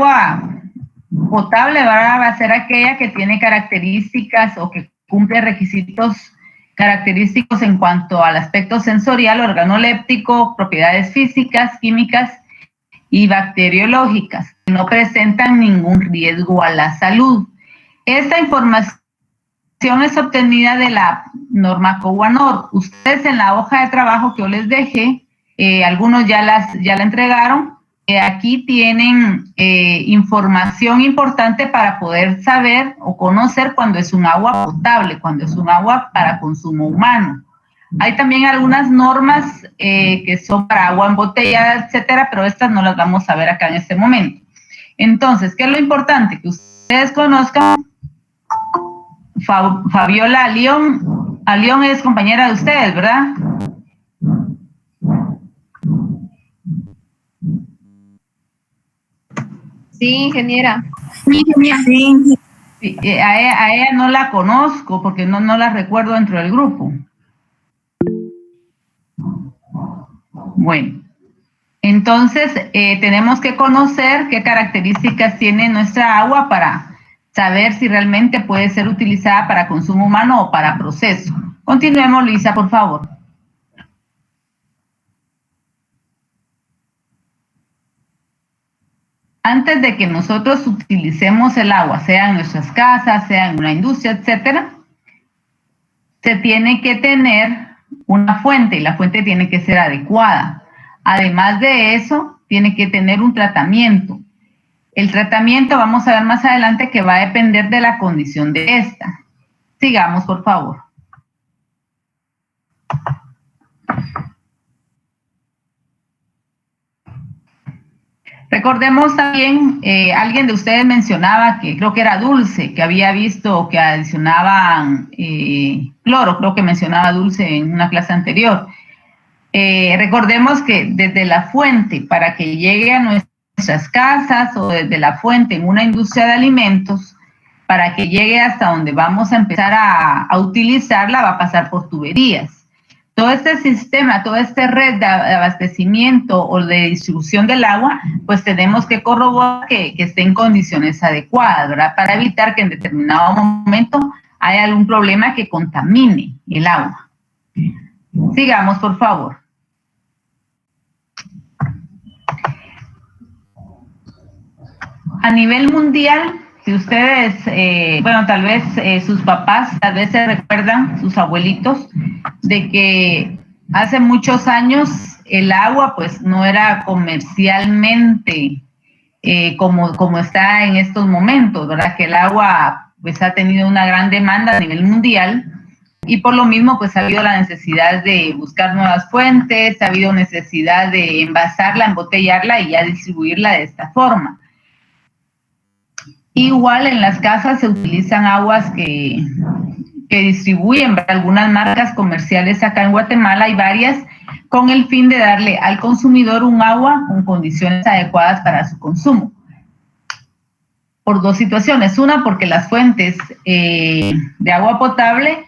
agua potable, ¿verdad? Va a ser aquella que tiene características o que cumple requisitos característicos en cuanto al aspecto sensorial, organoléptico, propiedades físicas, químicas y bacteriológicas, que no presentan ningún riesgo a la salud. Esta información es obtenida de la norma COA-NOR. Ustedes en la hoja de trabajo que yo les dejé, algunos ya la entregaron, aquí tienen información importante para poder saber o conocer cuando es un agua potable, cuando es un agua para consumo humano. Hay también algunas normas que son para agua embotellada, etcétera, pero estas no las vamos a ver acá en este momento. Entonces, ¿qué es lo importante? Que ustedes conozcan. Fabiola Alión es compañera de ustedes, ¿verdad? Sí, ingeniera. Sí. A ella no la conozco porque no la recuerdo dentro del grupo. Bueno, entonces tenemos que conocer qué características tiene nuestra agua para saber si realmente puede ser utilizada para consumo humano o para proceso. Continuemos, Luisa, por favor. Antes de que nosotros utilicemos el agua, sea en nuestras casas, sea en una industria, etcétera, se tiene que tener una fuente y la fuente tiene que ser adecuada. Además de eso, tiene que tener un tratamiento. El tratamiento, vamos a ver más adelante, que va a depender de la condición de esta. Sigamos, por favor. Recordemos también, alguien de ustedes mencionaba que creo que era Dulce, que había visto que adicionaban cloro, creo que mencionaba Dulce en una clase anterior. Recordemos que desde la fuente, para que llegue a nuestras casas o desde la fuente en una industria de alimentos, para que llegue hasta donde vamos a empezar a utilizarla, va a pasar por tuberías. Todo este sistema, toda esta red de abastecimiento o de distribución del agua, pues tenemos que corroborar que esté en condiciones adecuadas, ¿verdad? Para evitar que en determinado momento haya algún problema que contamine el agua. Sigamos, por favor. A nivel mundial, si ustedes, bueno, tal vez sus papás, tal vez se recuerdan, sus abuelitos, de que hace muchos años el agua pues no era comercialmente como está en estos momentos, ¿verdad? Que el agua pues ha tenido una gran demanda a nivel mundial y por lo mismo pues ha habido la necesidad de buscar nuevas fuentes, ha habido necesidad de envasarla, embotellarla y ya distribuirla de esta forma. Igual en las casas se utilizan aguas que distribuyen algunas marcas comerciales acá en Guatemala, hay varias, con el fin de darle al consumidor un agua con condiciones adecuadas para su consumo. Por dos situaciones. Una, porque las fuentes de agua potable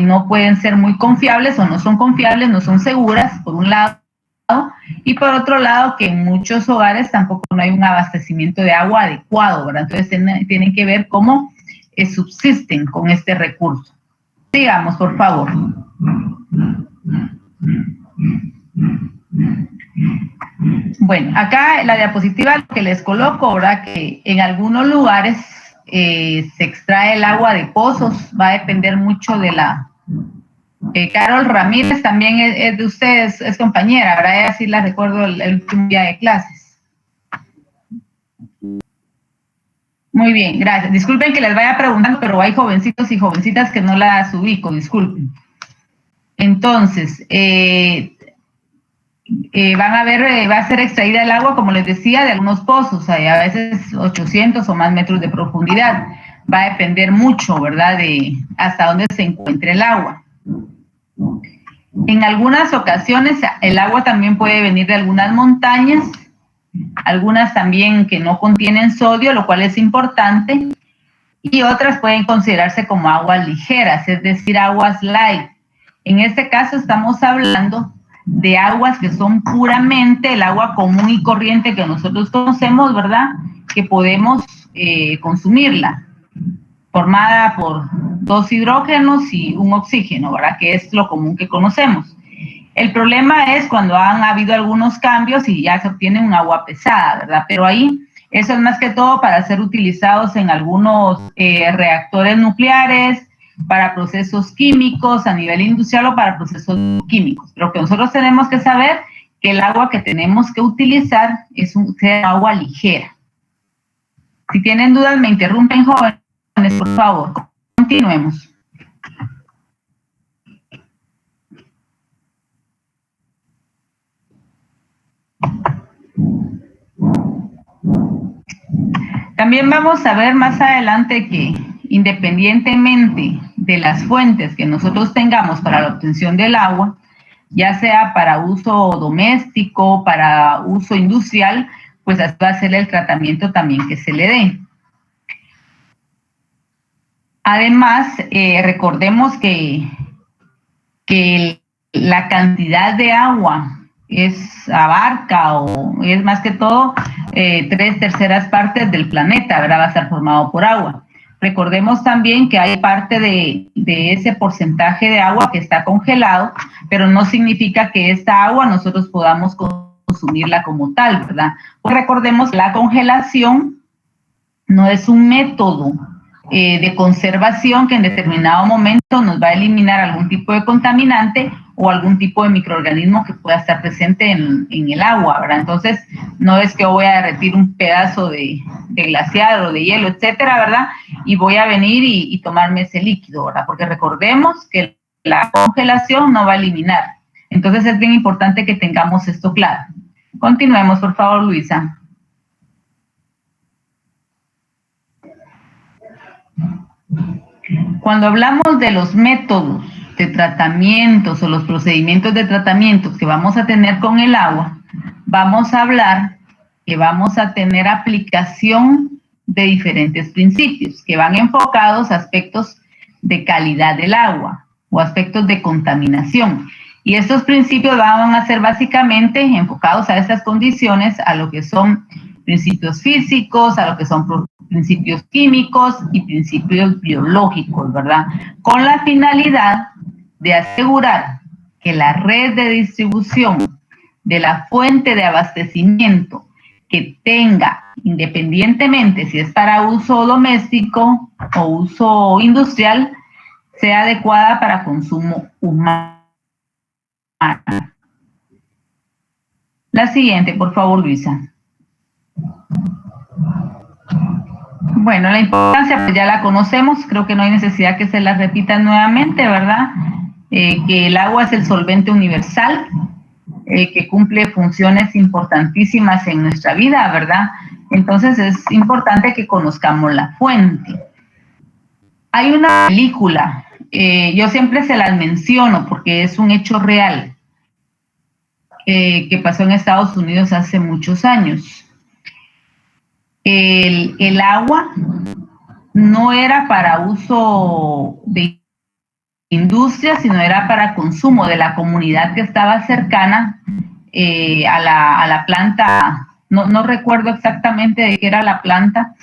no pueden ser muy confiables o no son confiables, no son seguras, por un lado. Y por otro lado, que en muchos hogares tampoco no hay un abastecimiento de agua adecuado, ¿verdad? Entonces tienen que ver cómo subsisten con este recurso. Sigamos, por favor. Bueno, acá la diapositiva que les coloco, ¿verdad? Que en algunos lugares se extrae el agua de pozos, va a depender mucho de la... Carol Ramírez también es de ustedes, es compañera, ¿verdad? Ella sí la recuerdo el último día de clases. Muy bien, gracias. Disculpen que les vaya preguntando, pero hay jovencitos y jovencitas que no las ubico, disculpen. Entonces, van a ver, va a ser extraída el agua, como les decía, de algunos pozos, a veces 800 o más metros de profundidad. Va a depender mucho, ¿verdad?, de hasta dónde se encuentre el agua. En algunas ocasiones el agua también puede venir de algunas montañas, algunas también que no contienen sodio, lo cual es importante, y otras pueden considerarse como aguas ligeras, es decir, aguas light. En este caso estamos hablando de aguas que son puramente el agua común y corriente que nosotros conocemos, ¿verdad? que podemos consumirla, formada por 2 hidrógenos y un oxígeno, ¿verdad? Que es lo común que conocemos. El problema es cuando han habido algunos cambios y ya se obtiene un agua pesada, ¿verdad? Pero ahí eso es más que todo para ser utilizados en algunos reactores nucleares, para procesos químicos a nivel industrial o para procesos químicos. Pero que nosotros tenemos que saber que el agua que tenemos que utilizar es un agua ligera. Si tienen dudas, me interrumpen, jóvenes, por favor. Continuemos. También vamos a ver más adelante que independientemente de las fuentes que nosotros tengamos para la obtención del agua, ya sea para uso doméstico, para uso industrial, pues va a ser el tratamiento también que se le dé. Además, recordemos que la cantidad de agua abarca o es más que todo 3/3 partes del planeta, ¿verdad? Va a estar formado por agua. Recordemos también que hay parte de ese porcentaje de agua que está congelado, pero no significa que esta agua nosotros podamos consumirla como tal, ¿verdad? Pues recordemos que la congelación no es un método de conservación que en determinado momento nos va a eliminar algún tipo de contaminante o algún tipo de microorganismo que pueda estar presente en el agua, ¿verdad? Entonces, no es que voy a derretir un pedazo de glaciar o de hielo, etcétera, ¿verdad? Y voy a venir y tomarme ese líquido, ¿verdad? Porque recordemos que la congelación no va a eliminar. Entonces, es bien importante que tengamos esto claro. Continuemos, por favor, Luisa. Cuando hablamos de los métodos de tratamientos o los procedimientos de tratamientos que vamos a tener con el agua, vamos a hablar que vamos a tener aplicación de diferentes principios que van enfocados a aspectos de calidad del agua o aspectos de contaminación. Y estos principios van a ser básicamente enfocados a estas condiciones, a lo que son principios físicos, a lo que son principios químicos y principios biológicos, ¿verdad? Con la finalidad de asegurar que la red de distribución de la fuente de abastecimiento que tenga, independientemente si es para uso doméstico o uso industrial, sea adecuada para consumo humano. La siguiente, por favor, Luisa. Bueno, la importancia pues ya la conocemos, creo que no hay necesidad que se la repita nuevamente, ¿verdad? Que el agua es el solvente universal, que cumple funciones importantísimas en nuestra vida, ¿verdad? Entonces es importante que conozcamos la fuente. Hay una película, yo siempre se las menciono porque es un hecho real, que pasó en Estados Unidos hace muchos años. El agua no era para uso de industria, sino era para consumo de la comunidad que estaba cercana a la planta. No recuerdo exactamente de qué era la planta,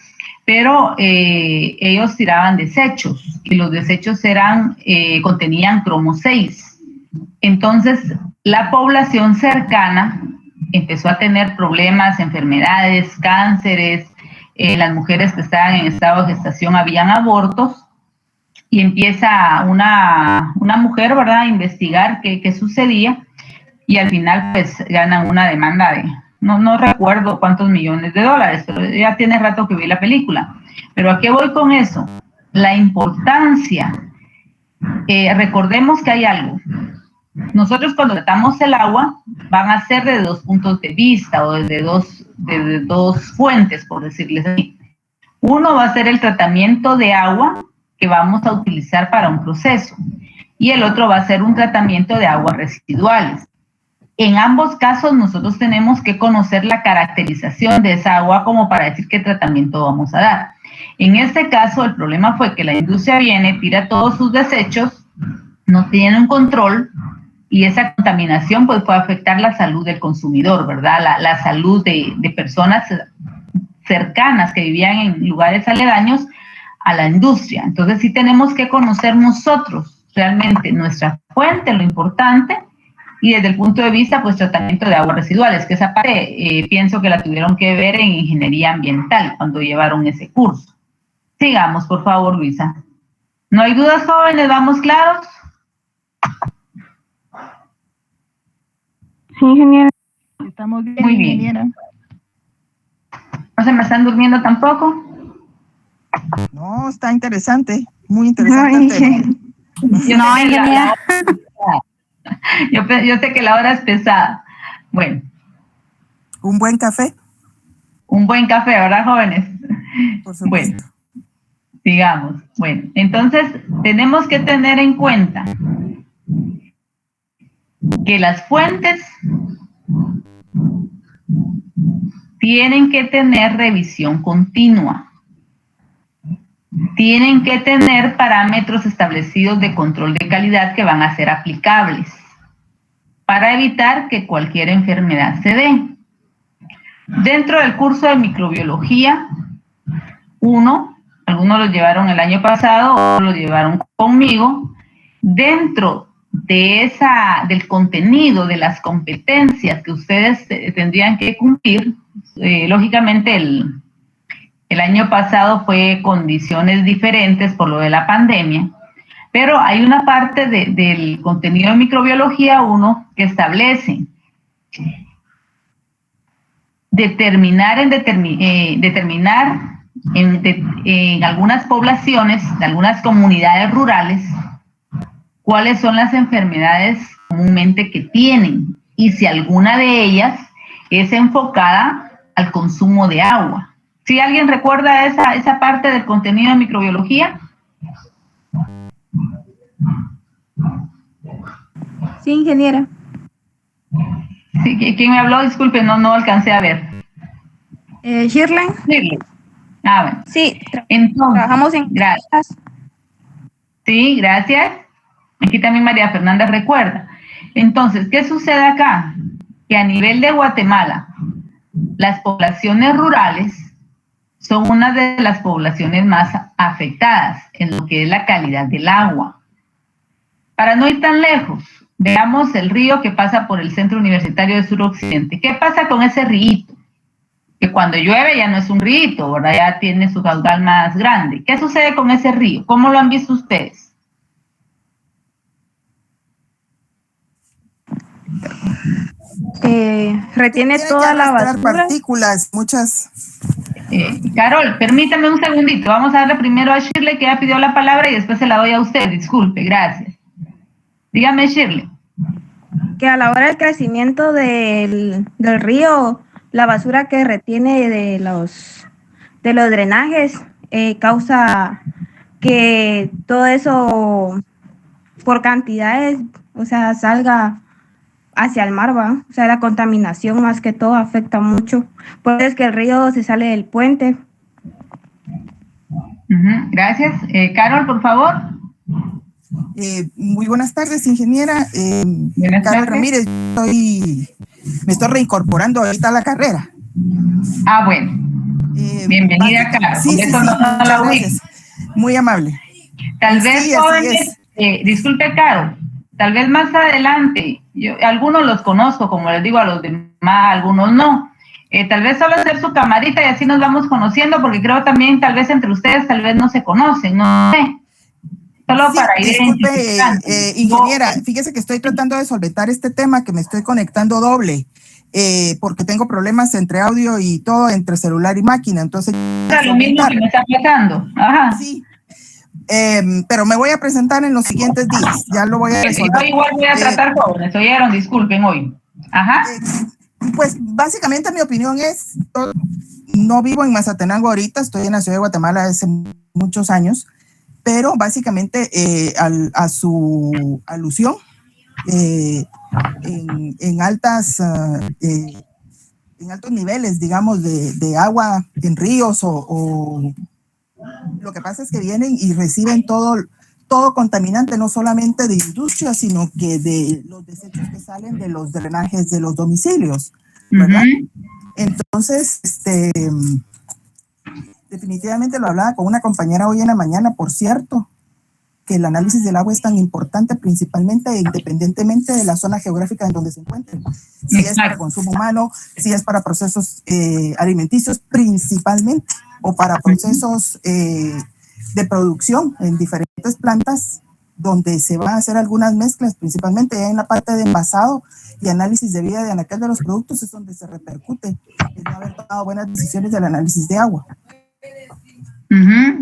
pero ellos tiraban desechos y los desechos contenían cromo 6. Entonces, la población cercana empezó a tener problemas, enfermedades, cánceres, las mujeres que estaban en estado de gestación habían abortos, y empieza una mujer, ¿verdad?, a investigar qué sucedía, y al final pues ganan una demanda de, no recuerdo cuántos millones de dólares, pero ya tiene rato que vi la película. Pero ¿a qué voy con eso? La importancia, recordemos que hay algo. Nosotros cuando tratamos el agua van a ser desde 2 puntos de vista o desde dos fuentes, por decirles así. Uno va a ser el tratamiento de agua que vamos a utilizar para un proceso y el otro va a ser un tratamiento de aguas residuales. En ambos casos nosotros tenemos que conocer la caracterización de esa agua como para decir qué tratamiento vamos a dar. En este caso el problema fue que la industria viene, tira todos sus desechos, no tiene un control, y esa contaminación pues puede afectar la salud del consumidor, ¿verdad? La salud de personas cercanas que vivían en lugares aledaños a la industria. Entonces sí tenemos que conocer nosotros realmente nuestra fuente, lo importante, y desde el punto de vista, pues, tratamiento de aguas residuales, que esa parte pienso que la tuvieron que ver en ingeniería ambiental cuando llevaron ese curso. Sigamos, por favor, Luisa. ¿No hay dudas, jóvenes? ¿Vamos claros? Sí, ingeniera. Estamos bien, muy bien. Ingeniera. ¿No se me están durmiendo tampoco? No, está interesante, muy interesante el tema. No, ingeniera. Yo sé que la hora es pesada. Bueno. ¿Un buen café? Un buen café, ¿verdad, jóvenes? Por supuesto. Bueno, sigamos. Bueno, entonces tenemos que tener en cuenta que las fuentes tienen que tener revisión continua. Tienen que tener parámetros establecidos de control de calidad que van a ser aplicables para evitar que cualquier enfermedad se dé. Dentro del curso de microbiología 1, algunos lo llevaron el año pasado, otros lo llevaron conmigo, dentro de del contenido, de las competencias que ustedes tendrían que cumplir, lógicamente el año pasado fue condiciones diferentes por lo de la pandemia, pero hay una parte del contenido de microbiología 1 que establece determinar en algunas poblaciones, en algunas comunidades rurales, cuáles son las enfermedades comúnmente que tienen y si alguna de ellas es enfocada al consumo de agua. ¿Sí alguien recuerda esa parte del contenido de microbiología? Sí, ingeniera. Sí, ¿quién me habló? Disculpe, no alcancé a ver. Shirley. Shirley. Ah, bueno. Sí, entonces, trabajamos en... Gracias. Sí, gracias. Aquí también María Fernanda recuerda. Entonces, ¿qué sucede acá? Que a nivel de Guatemala, las poblaciones rurales son una de las poblaciones más afectadas en lo que es la calidad del agua. Para no ir tan lejos, veamos el río que pasa por el Centro Universitario de Suroccidente. ¿Qué pasa con ese río? Que cuando llueve ya no es un río, ¿verdad? Ya tiene su caudal más grande. ¿Qué sucede con ese río? ¿Cómo lo han visto ustedes? Retiene toda la basura. Partículas, muchas. Carol, permítame un segundito. Vamos a darle primero a Shirley, que ya pidió la palabra, y después se la doy a usted. Disculpe, gracias. Dígame, Shirley. Que a la hora del crecimiento del río, la basura que retiene de los drenajes causa que todo eso por cantidades, o sea, salga hacia el mar, ¿va? O sea, la contaminación más que todo afecta mucho. Por eso es que el río se sale del puente. Gracias. Carol, por favor. Muy buenas tardes, ingeniera. Buenas Carol tardes. Ramírez, me estoy reincorporando ahorita a la carrera. Ah, bueno. Bienvenida, Carol. Sí, sí, muchas gracias. Muy amable. Tal vez, jóvenes, disculpe, Carol, tal vez más adelante, yo algunos los conozco, como les digo, a los demás, algunos no. Tal vez solo hacer su camarita y así nos vamos conociendo, porque creo también, tal vez entre ustedes, tal vez no se conocen, no sé. Solo sí, para ir disculpe, ingeniera, fíjese que estoy tratando de solventar este tema, que me estoy conectando doble, porque tengo problemas entre audio y todo, entre celular y máquina, entonces... Lo mismo que me está pasando. Ajá. Sí. Pero me voy a presentar en los siguientes días, ya lo voy a resolver. Yo igual voy a tratar jóvenes, oyeron, disculpen hoy. Ajá. Pues básicamente mi opinión es, yo no vivo en Mazatenango ahorita, estoy en la ciudad de Guatemala hace muchos años, pero básicamente a su alusión, en altos niveles, digamos, de agua en ríos o lo que pasa es que vienen y reciben todo contaminante, no solamente de industria, sino que de los desechos que salen de los drenajes de los domicilios, ¿verdad? Entonces, Definitivamente lo hablaba con una compañera hoy en la mañana, por cierto, que el análisis del agua es tan importante principalmente e independientemente de la zona geográfica en donde se encuentre. Si es para consumo humano, si es para procesos alimenticios principalmente, o para procesos de producción en diferentes plantas, donde se van a hacer algunas mezclas, principalmente ya en la parte de envasado y análisis de vida de anaquel de los productos, es donde se repercute el no haber tomado buenas decisiones del análisis de agua.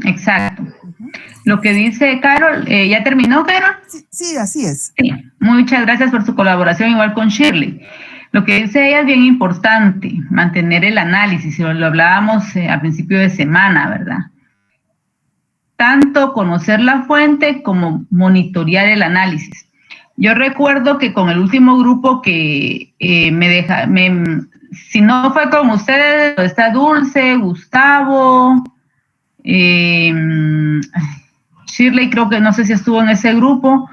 Exacto. Lo que dice Carol, ¿ya terminó, Carol? Sí, así es. Sí, muchas gracias por su colaboración, igual con Shirley. Lo que dice ella es bien importante, mantener el análisis, lo hablábamos a principio de semana, ¿verdad? Tanto conocer la fuente como monitorear el análisis. Yo recuerdo que con el último grupo que si no fue con ustedes, está Dulce, Gustavo, Shirley, creo que no sé si estuvo en ese grupo.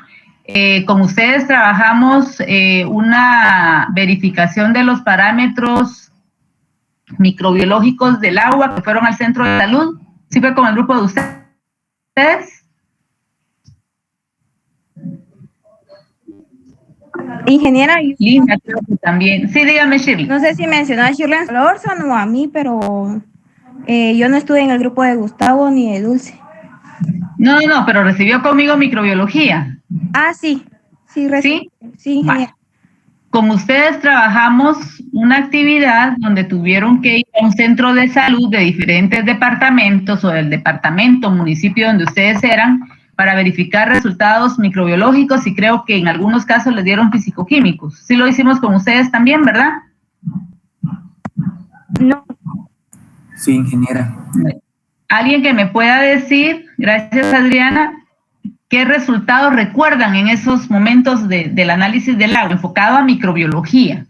Con ustedes trabajamos una verificación de los parámetros microbiológicos del agua que fueron al centro de salud. ¿Sí fue con el grupo de ustedes? Ingeniera. Linda, creo que también. Sí, dígame, Shirley. No sé si mencionó a Shirley Lorson o a mí, pero yo no estuve en el grupo de Gustavo ni de Dulce. No, pero recibió conmigo microbiología. Ah, sí. Sí, ¿Sí? Sí, ingeniera. Con ustedes trabajamos una actividad donde tuvieron que ir a un centro de salud de diferentes departamentos o del departamento, municipio donde ustedes eran, para verificar resultados microbiológicos y creo que en algunos casos les dieron fisicoquímicos. Sí lo hicimos con ustedes también, ¿verdad? No. Sí, ingeniera. ¿Alguien que me pueda decir, gracias Adriana, qué resultados recuerdan en esos momentos del análisis del agua enfocado a microbiología?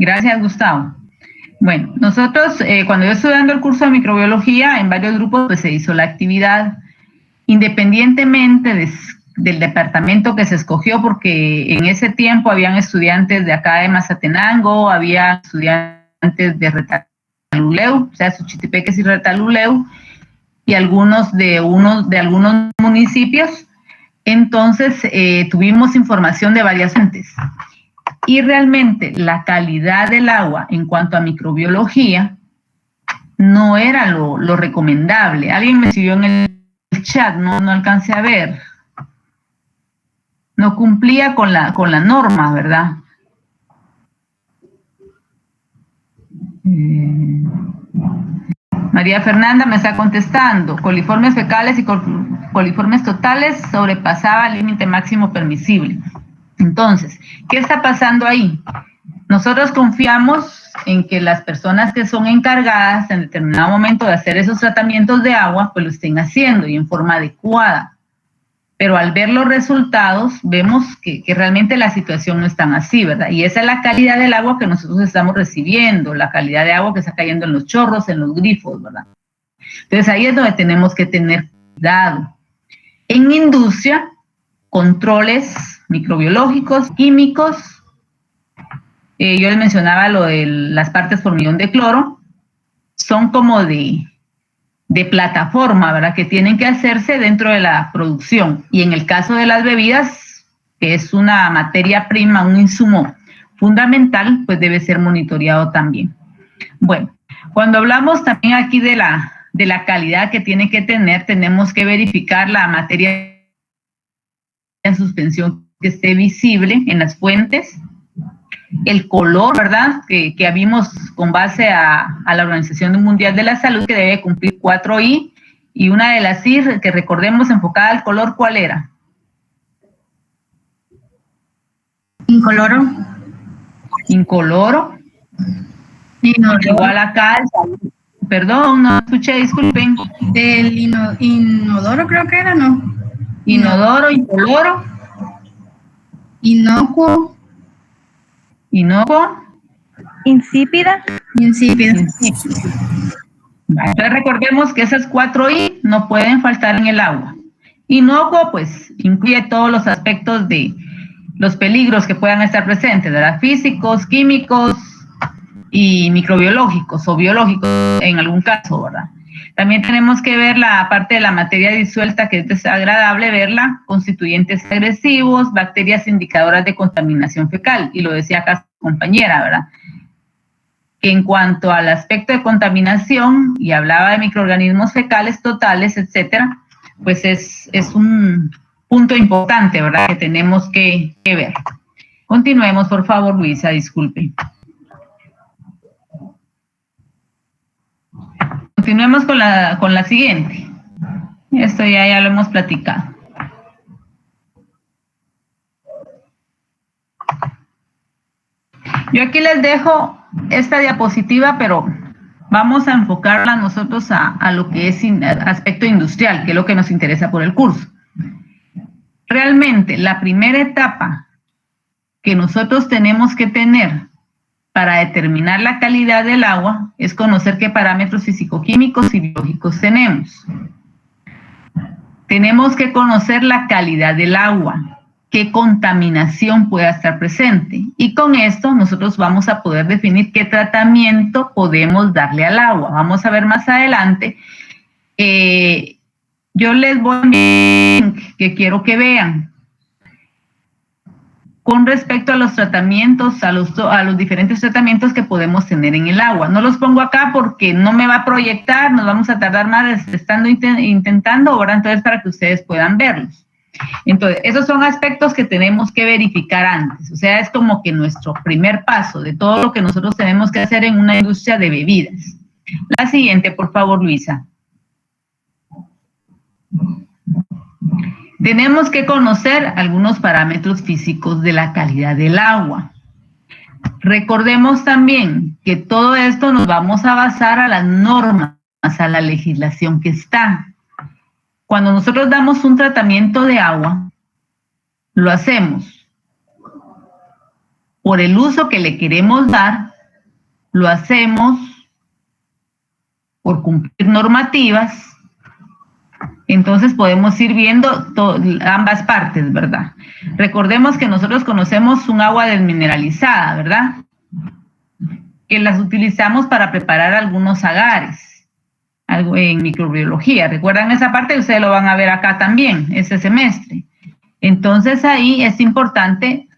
Gracias, Gustavo. Bueno, nosotros, cuando yo estuve dando el curso de microbiología, en varios grupos pues se hizo la actividad, independientemente del departamento que se escogió, porque en ese tiempo habían estudiantes de acá de Mazatenango, había estudiantes de Retaluleu, o sea, Suchitepeques y Retaluleu, y algunos de algunos municipios. Entonces, tuvimos información de varias fuentes. Y realmente la calidad del agua en cuanto a microbiología no era lo recomendable. Alguien me escribió en el chat, no alcancé a ver. No cumplía con la norma, ¿verdad? María Fernanda me está contestando. Coliformes fecales y coliformes totales sobrepasaba el límite máximo permisible. Entonces, ¿qué está pasando ahí? Nosotros confiamos en que las personas que son encargadas en determinado momento de hacer esos tratamientos de agua, pues lo estén haciendo y en forma adecuada. Pero al ver los resultados, vemos que realmente la situación no es tan así, ¿verdad? Y esa es la calidad del agua que nosotros estamos recibiendo, la calidad de agua que está cayendo en los chorros, en los grifos, ¿verdad? Entonces ahí es donde tenemos que tener cuidado. En industria, controles microbiológicos, químicos, yo les mencionaba lo de las partes por millón de cloro, son como de plataforma, ¿verdad? Que tienen que hacerse dentro de la producción. Y en el caso de las bebidas, que es una materia prima, un insumo fundamental, pues debe ser monitoreado también. Bueno, cuando hablamos también aquí de la calidad que tiene que tener, tenemos que verificar la materia en suspensión que esté visible en las fuentes, el color, ¿verdad? Que vimos con base a la Organización Mundial de la Salud, que debe cumplir 4 I, y una de las I que recordemos enfocada al color, ¿cuál era? Incoloro. Incoloro. Igual acá, perdón, no escuché, disculpen. El inodoro creo que era, ¿no? Inodoro, incoloro, Inocuo, inocuo. Insípida. insípido. Entonces recordemos que esas 4 I no pueden faltar en el agua. Inocuo, pues, incluye todos los aspectos de los peligros que puedan estar presentes, ¿verdad? Físicos, químicos y microbiológicos o biológicos en algún caso, ¿verdad? También tenemos que ver la parte de la materia disuelta, que es desagradable verla, constituyentes agresivos, bacterias indicadoras de contaminación fecal, y lo decía acá su compañera, ¿verdad? Que en cuanto al aspecto de contaminación, y hablaba de microorganismos fecales totales, etcétera, pues es un punto importante, ¿verdad?, que tenemos que ver. Continuemos, por favor, Luisa, disculpe. Continuemos con la siguiente. Esto ya lo hemos platicado. Yo aquí les dejo esta diapositiva, pero vamos a enfocarla nosotros a lo que es aspecto industrial, que es lo que nos interesa por el curso. Realmente, la primera etapa que nosotros tenemos que tener para determinar la calidad del agua es conocer qué parámetros físico-químicos y biológicos tenemos. Tenemos que conocer la calidad del agua, qué contaminación pueda estar presente. Y con esto nosotros vamos a poder definir qué tratamiento podemos darle al agua. Vamos a ver más adelante. Yo les voy a enviar un link que quiero que vean con respecto a los tratamientos, a los diferentes tratamientos que podemos tener en el agua. No los pongo acá porque no me va a proyectar, nos vamos a tardar más estando intentando, ahora entonces para que ustedes puedan verlos. Entonces, esos son aspectos que tenemos que verificar antes, o sea, es como que nuestro primer paso de todo lo que nosotros tenemos que hacer en una industria de bebidas. La siguiente, por favor, Luisa. Tenemos que conocer algunos parámetros físicos de la calidad del agua. Recordemos también que todo esto nos vamos a basar a las normas, a la legislación que está. Cuando nosotros damos un tratamiento de agua, lo hacemos por el uso que le queremos dar, lo hacemos por cumplir normativas. Entonces podemos ir viendo ambas partes, ¿verdad? Recordemos que nosotros conocemos un agua desmineralizada, ¿verdad? Que las utilizamos para preparar algunos agares, algo en microbiología. ¿Recuerdan esa parte? Ustedes lo van a ver acá también, ese semestre. Entonces ahí es importante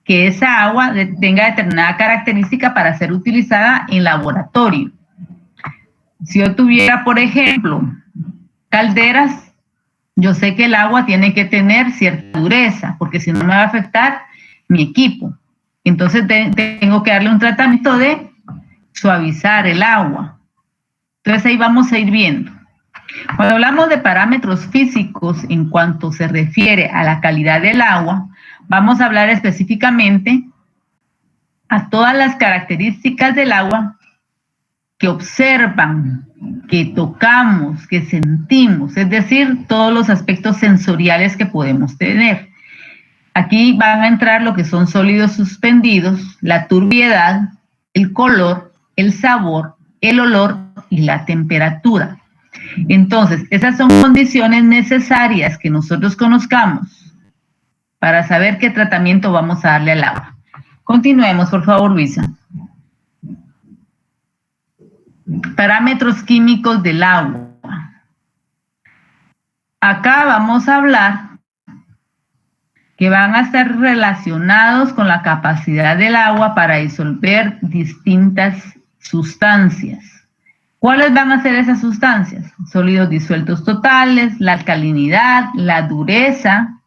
que esa agua tenga determinada característica para ser utilizada en laboratorio. Si yo tuviera, por ejemplo, calderas, yo sé que el agua tiene que tener cierta dureza, porque si no me va a afectar mi equipo. Entonces tengo que darle un tratamiento de suavizar el agua. Entonces ahí vamos a ir viendo. Cuando hablamos de parámetros físicos en cuanto se refiere a la calidad del agua, vamos a hablar específicamente a todas las características del agua que observan, que tocamos, que sentimos, es decir, todos los aspectos sensoriales que podemos tener. Aquí van a entrar lo que son sólidos suspendidos, la turbiedad, el color, el sabor, el olor y la temperatura. Entonces, esas son condiciones necesarias que nosotros conozcamos para saber qué tratamiento vamos a darle al agua. Continuemos, por favor, Luisa. Parámetros químicos del agua. Acá vamos a hablar que van a estar relacionados con la capacidad del agua para disolver distintas sustancias. ¿Cuáles van a ser esas sustancias? Sólidos disueltos totales, la alcalinidad, la dureza,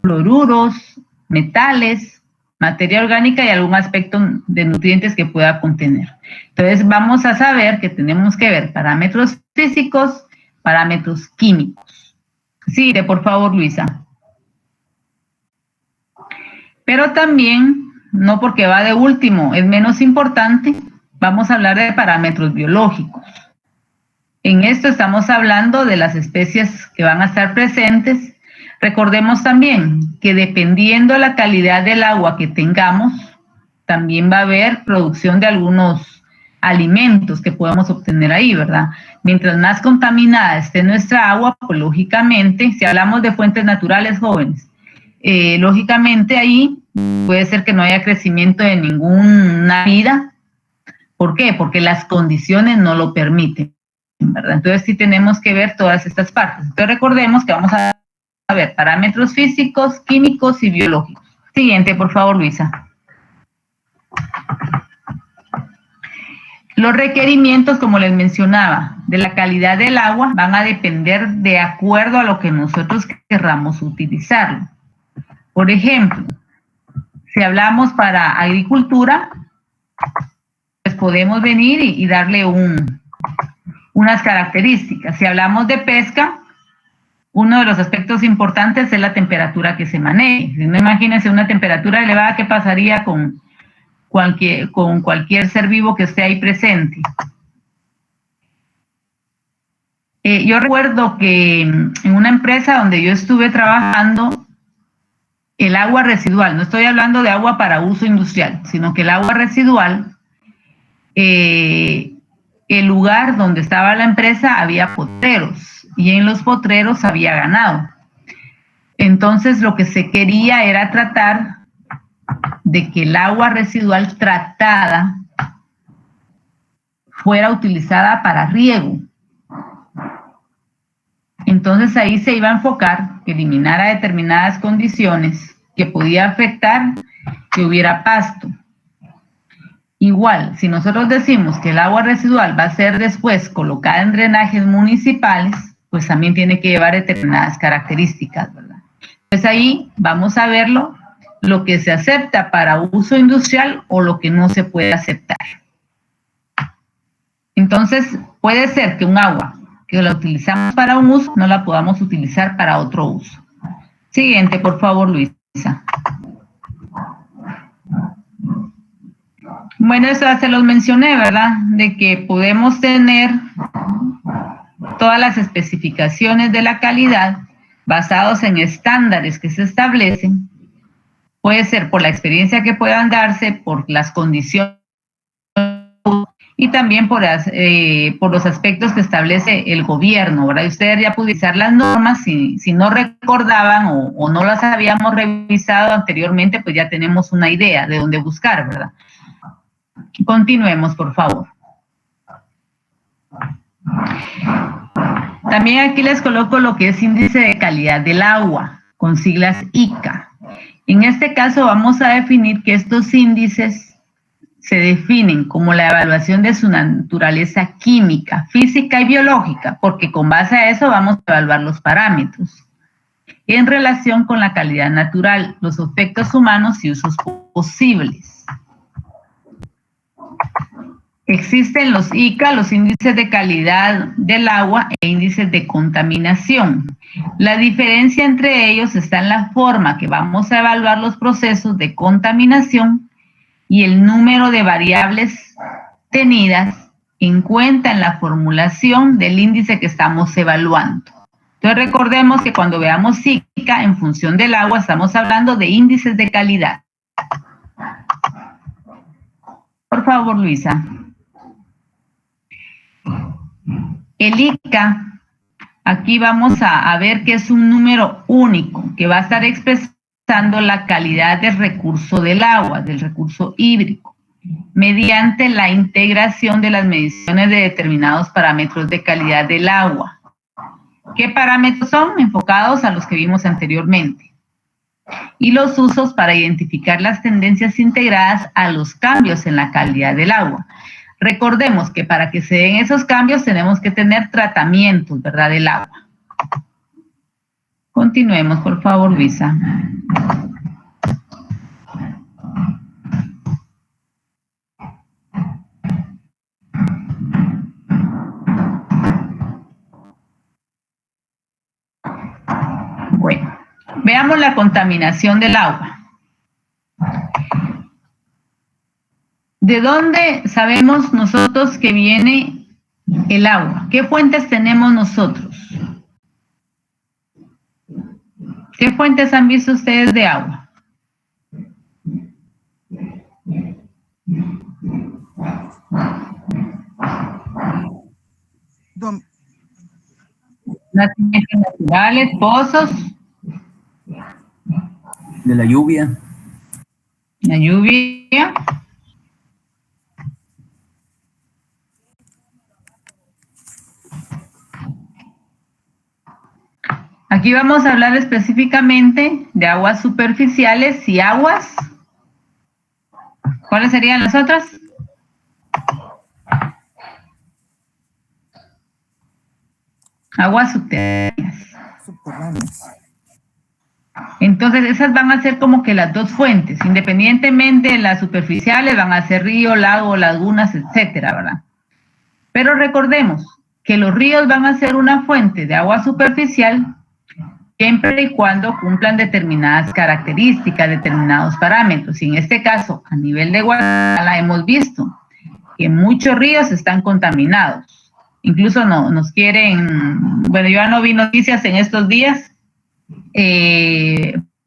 fluoruros, metales, materia orgánica y algún aspecto de nutrientes que pueda contener. Entonces vamos a saber que tenemos que ver parámetros físicos, parámetros químicos. Sigue, por favor, Luisa. Pero también, no porque va de último, es menos importante, vamos a hablar de parámetros biológicos. En esto estamos hablando de las especies que van a estar presentes. Recordemos también que dependiendo de la calidad del agua que tengamos, también va a haber producción de algunos alimentos que podamos obtener ahí, ¿verdad? Mientras más contaminada esté nuestra agua, pues lógicamente, si hablamos de fuentes naturales, jóvenes, lógicamente ahí puede ser que no haya crecimiento de ninguna vida. ¿Por qué? Porque las condiciones no lo permiten, ¿verdad? Entonces sí tenemos que ver todas estas partes. Entonces recordemos que vamos a ver parámetros físicos, químicos y biológicos. Siguiente, por favor, Luisa. Los requerimientos, como les mencionaba, de la calidad del agua van a depender de acuerdo a lo que nosotros querramos utilizarlo. Por ejemplo, si hablamos para agricultura, pues podemos venir y darle unas características. Si hablamos de pesca, uno de los aspectos importantes es la temperatura que se maneje. Si no, imagínense una temperatura elevada, ¿qué pasaría con cualquier ser vivo que esté ahí presente? Yo recuerdo que en una empresa donde yo estuve trabajando, el agua residual, no estoy hablando de agua para uso industrial, sino que el agua residual, el lugar donde estaba la empresa había potreros y en los potreros había ganado. Entonces lo que se quería era tratar de que el agua residual tratada fuera utilizada para riego. Entonces ahí se iba a enfocar que eliminara determinadas condiciones que podía afectar que hubiera pasto. Igual, si nosotros decimos que el agua residual va a ser después colocada en drenajes municipales, pues también tiene que llevar determinadas características, ¿verdad? Pues ahí vamos a verlo, lo que se acepta para uso industrial o lo que no se puede aceptar. Entonces, puede ser que un agua que la utilizamos para un uso no la podamos utilizar para otro uso. Siguiente, por favor, Luisa. Bueno, eso ya se los mencioné, ¿verdad? De que podemos tener todas las especificaciones de la calidad basados en estándares que se establecen. Puede ser por la experiencia que puedan darse, por las condiciones y también por los aspectos que establece el gobierno, ¿verdad? Y ustedes ya pueden utilizar las normas, si no recordaban o no las habíamos revisado anteriormente, pues ya tenemos una idea de dónde buscar, ¿verdad? Continuemos, por favor. También aquí les coloco lo que es índice de calidad del agua, con siglas ICA. En este caso vamos a definir que estos índices se definen como la evaluación de su naturaleza química, física y biológica, porque con base a eso vamos a evaluar los parámetros en relación con la calidad natural, los efectos humanos y usos posibles. Existen los ICA, los índices de calidad del agua e índices de contaminación. La diferencia entre ellos está en la forma que vamos a evaluar los procesos de contaminación y el número de variables tenidas en cuenta en la formulación del índice que estamos evaluando. Entonces recordemos que cuando veamos ICA en función del agua estamos hablando de índices de calidad. Por favor, Luisa. El ICA, aquí vamos a ver que es un número único que va a estar expresando la calidad del recurso del agua, del recurso hídrico, mediante la integración de las mediciones de determinados parámetros de calidad del agua. ¿Qué parámetros son? Enfocados a los que vimos anteriormente. Y los usos para identificar las tendencias integradas a los cambios en la calidad del agua. Recordemos que para que se den esos cambios tenemos que tener tratamientos, ¿verdad?, del agua. Continuemos, por favor, Luisa. Bueno, veamos la contaminación del agua. ¿De dónde sabemos nosotros que viene el agua? ¿Qué fuentes tenemos nosotros? ¿Qué fuentes han visto ustedes de agua? Nacimientos naturales, pozos, De la lluvia. la lluvia. Aquí vamos a hablar específicamente de aguas superficiales y aguas. ¿Cuáles serían las otras? Aguas subterráneas. Subterráneas. Entonces, esas van a ser como que las dos fuentes, independientemente de las superficiales, van a ser río, lago, lagunas, etcétera, ¿verdad? Pero recordemos que los ríos van a ser una fuente de agua superficial siempre y cuando cumplan determinadas características, determinados parámetros. Y en este caso, a nivel de Guatemala, hemos visto que muchos ríos están contaminados. Incluso nos quieren, bueno, yo ya no vi noticias en estos días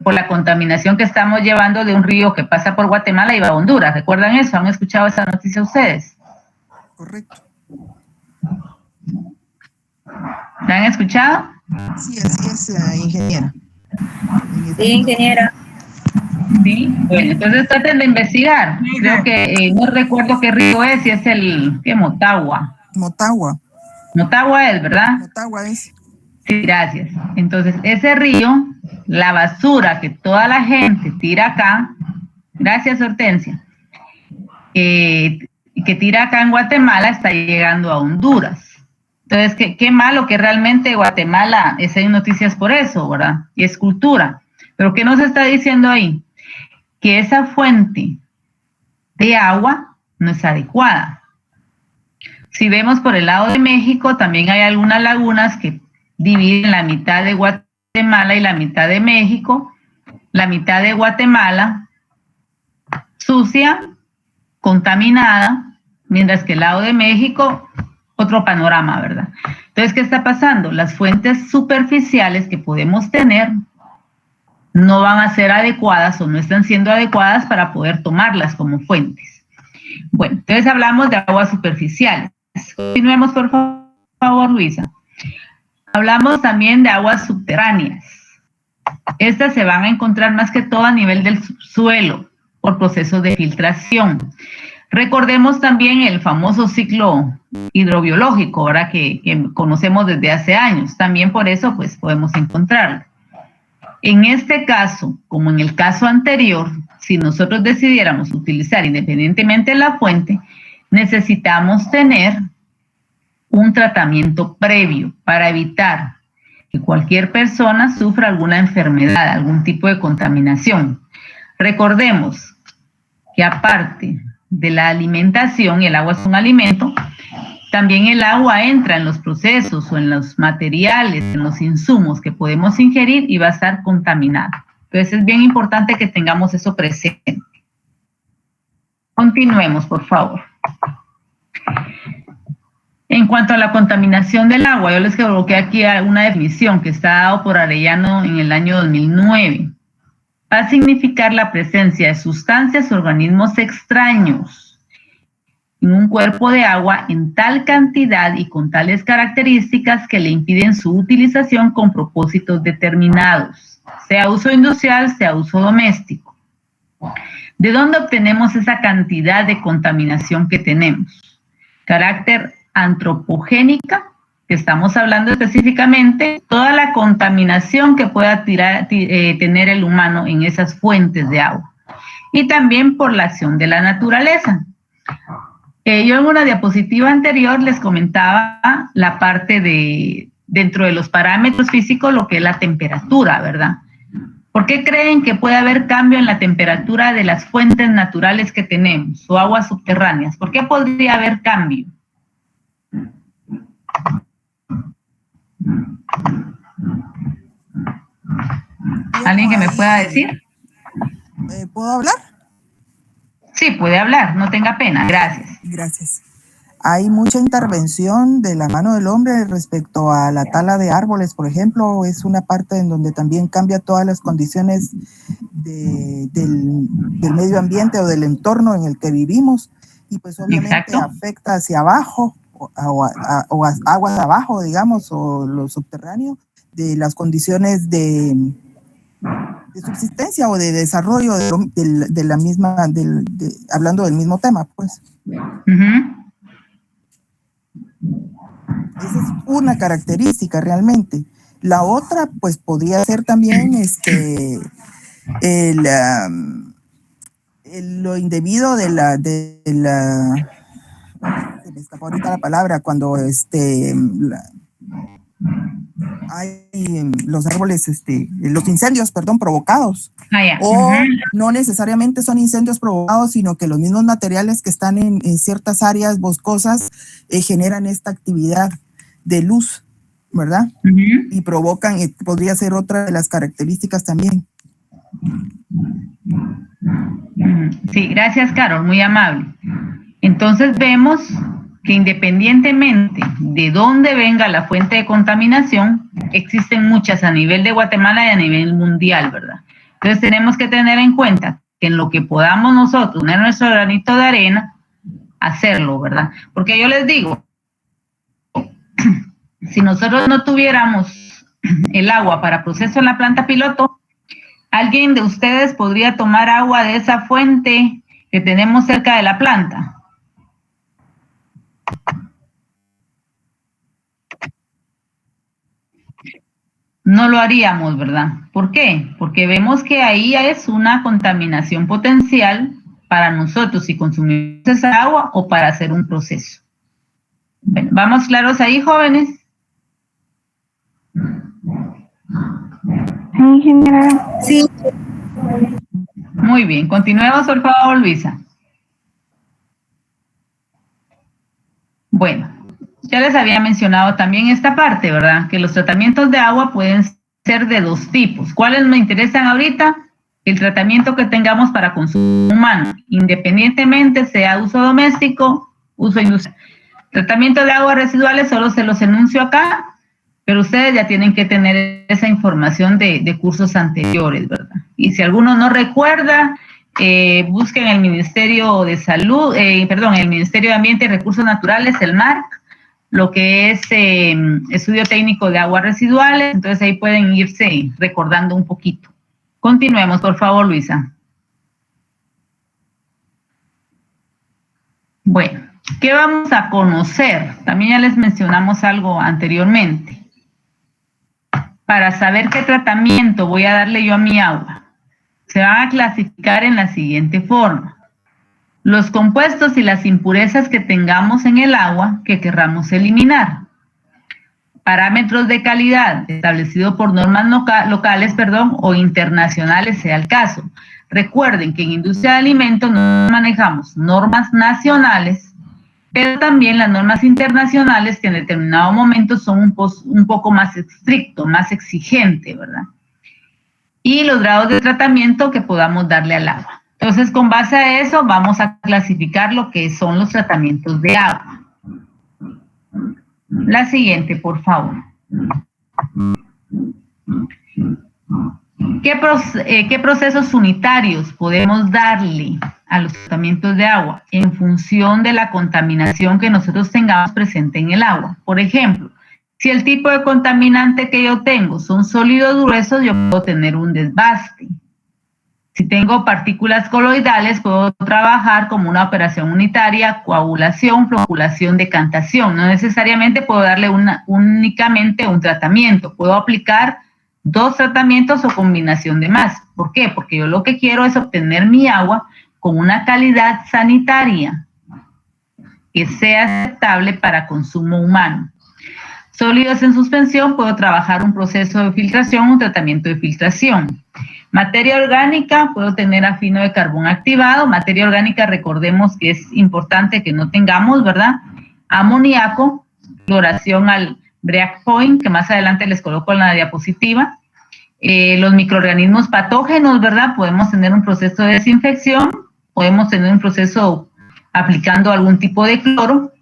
por la contaminación que estamos llevando de un río que pasa por Guatemala y va a Honduras. ¿Recuerdan eso? ¿Han escuchado esa noticia ustedes? Correcto. ¿La han escuchado? Sí, así es, ingeniera. Sí, ingeniera. Sí, bueno, entonces traten de investigar. Creo que no recuerdo qué río es, si es el Motagua. Motagua. Motagua es, ¿verdad? Motagua es. Sí, gracias. Entonces, ese río, la basura que toda la gente tira acá, gracias Hortensia, que tira acá en Guatemala está llegando a Honduras. Entonces, qué malo que realmente Guatemala, hay noticias por eso, ¿verdad? Y es cultura. Pero ¿qué nos está diciendo ahí? Que esa fuente de agua no es adecuada. Si vemos por el lado de México, también hay algunas lagunas que dividen la mitad de Guatemala y la mitad de México. La mitad de Guatemala sucia, contaminada, mientras que el lado de México, otro panorama, ¿verdad? Entonces, ¿qué está pasando? Las fuentes superficiales que podemos tener no van a ser adecuadas o no están siendo adecuadas para poder tomarlas como fuentes. Bueno, entonces hablamos de aguas superficiales. Continuemos, por favor, Luisa. Hablamos también de aguas subterráneas. Estas se van a encontrar más que todo a nivel del subsuelo por procesos de filtración. Recordemos también el famoso ciclo hidrobiológico, ¿verdad? Que conocemos desde hace años. También por eso, pues, podemos encontrarlo. En este caso, como en el caso anterior, si nosotros decidiéramos utilizar independientemente de la fuente, necesitamos tener un tratamiento previo para evitar que cualquier persona sufra alguna enfermedad, algún tipo de contaminación. Recordemos que aparte de la alimentación, y el agua es un alimento, también el agua entra en los procesos o en los materiales, en los insumos que podemos ingerir y va a estar contaminada. Entonces es bien importante que tengamos eso presente. Continuemos, por favor. En cuanto a la contaminación del agua, yo les coloqué aquí una definición que está dado por Arellano en el año 2009. Va a significar la presencia de sustancias o organismos extraños en un cuerpo de agua en tal cantidad y con tales características que le impiden su utilización con propósitos determinados, sea uso industrial, sea uso doméstico. ¿De dónde obtenemos esa cantidad de contaminación que tenemos? Carácter antropogénica, que estamos hablando específicamente, toda la contaminación que pueda tener el humano en esas fuentes de agua. Y también por la acción de la naturaleza. Yo en una diapositiva anterior les comentaba la parte de, dentro de los parámetros físicos, lo que es la temperatura, ¿verdad? ¿Por qué creen que puede haber cambio en la temperatura de las fuentes naturales que tenemos o aguas subterráneas? ¿Por qué podría haber cambio? ¿Alguien que me pueda decir? ¿Puedo hablar? Sí, puede hablar, no tenga pena, gracias. Gracias. Hay mucha intervención de la mano del hombre respecto a la tala de árboles, por ejemplo, es una parte en donde también cambia todas las condiciones del medio ambiente o del entorno en el que vivimos y pues obviamente Exacto. afecta hacia abajo o aguas abajo, digamos, o lo subterráneo de las condiciones de subsistencia o de desarrollo de la misma, hablando del mismo tema, pues. Esa es una característica realmente. La otra, pues, podría ser también lo indebido de la se me escapó ahorita la palabra, cuando hay los árboles, los incendios, perdón, provocados. O no necesariamente son incendios provocados, sino que los mismos materiales que están en ciertas áreas boscosas generan esta actividad de luz, ¿verdad? Y provocan, podría ser otra de las características también. Sí, gracias, Carol, muy amable. Entonces vemos que independientemente de dónde venga la fuente de contaminación, existen muchas a nivel de Guatemala y a nivel mundial, ¿verdad? Entonces tenemos que tener en cuenta que en lo que podamos nosotros poner nuestro granito de arena, hacerlo, ¿verdad? Porque yo les digo, si nosotros no tuviéramos el agua para proceso en la planta piloto, ¿alguien de ustedes podría tomar agua de esa fuente que tenemos cerca de la planta? No lo haríamos, ¿verdad? ¿Por qué? Porque vemos que ahí es una contaminación potencial para nosotros si consumimos esa agua o para hacer un proceso. Bueno, ¿vamos claros ahí, jóvenes? Ingeniera. Sí. Muy bien, continuemos por favor, Luisa. Bueno, ya les había mencionado también esta parte, ¿verdad? Que los tratamientos de agua pueden ser de dos tipos. ¿Cuáles me interesan ahorita? El tratamiento que tengamos para consumo humano, independientemente sea uso doméstico, uso industrial. Tratamiento de aguas residuales solo se los enuncio acá, pero ustedes ya tienen que tener esa información de cursos anteriores, ¿verdad? Y si alguno no recuerda, busquen el Ministerio de Salud, el Ministerio de Ambiente y Recursos Naturales, el MARC, lo que es estudio técnico de aguas residuales, entonces ahí pueden irse recordando un poquito. Continuemos, por favor, Luisa. Bueno, ¿qué vamos a conocer? También ya les mencionamos algo anteriormente. Para saber qué tratamiento voy a darle yo a mi agua, se van a clasificar en la siguiente forma. Los compuestos y las impurezas que tengamos en el agua que querramos eliminar. Parámetros de calidad establecidos por normas locales, o internacionales, sea el caso. Recuerden que en industria de alimentos no manejamos normas nacionales, pero también las normas internacionales que en determinado momento son un poco más estricto, más exigente, ¿verdad? Y los grados de tratamiento que podamos darle al agua. Entonces, con base a eso, vamos a clasificar lo que son los tratamientos de agua. La siguiente, por favor. ¿Qué procesos unitarios podemos darle a los tratamientos de agua en función de la contaminación que nosotros tengamos presente en el agua? Por ejemplo, si el tipo de contaminante que yo tengo son sólidos gruesos, yo puedo tener un desbaste. Si tengo partículas coloidales, puedo trabajar como una operación unitaria, coagulación, floculación, decantación. No necesariamente puedo darle únicamente un tratamiento. Puedo aplicar 2 tratamientos o combinación de más. ¿Por qué? Porque yo lo que quiero es obtener mi agua con una calidad sanitaria que sea aceptable para consumo humano. Sólidos en suspensión, puedo trabajar un proceso de filtración, un tratamiento de filtración. Materia orgánica, puedo tener afino de carbón activado. Materia orgánica, recordemos que es importante que no tengamos, ¿verdad? Amoníaco, cloración al breakpoint, que más adelante les coloco en la diapositiva. Los microorganismos patógenos, ¿verdad? Podemos tener un proceso de desinfección podemos tener un proceso aplicando algún tipo de cloro,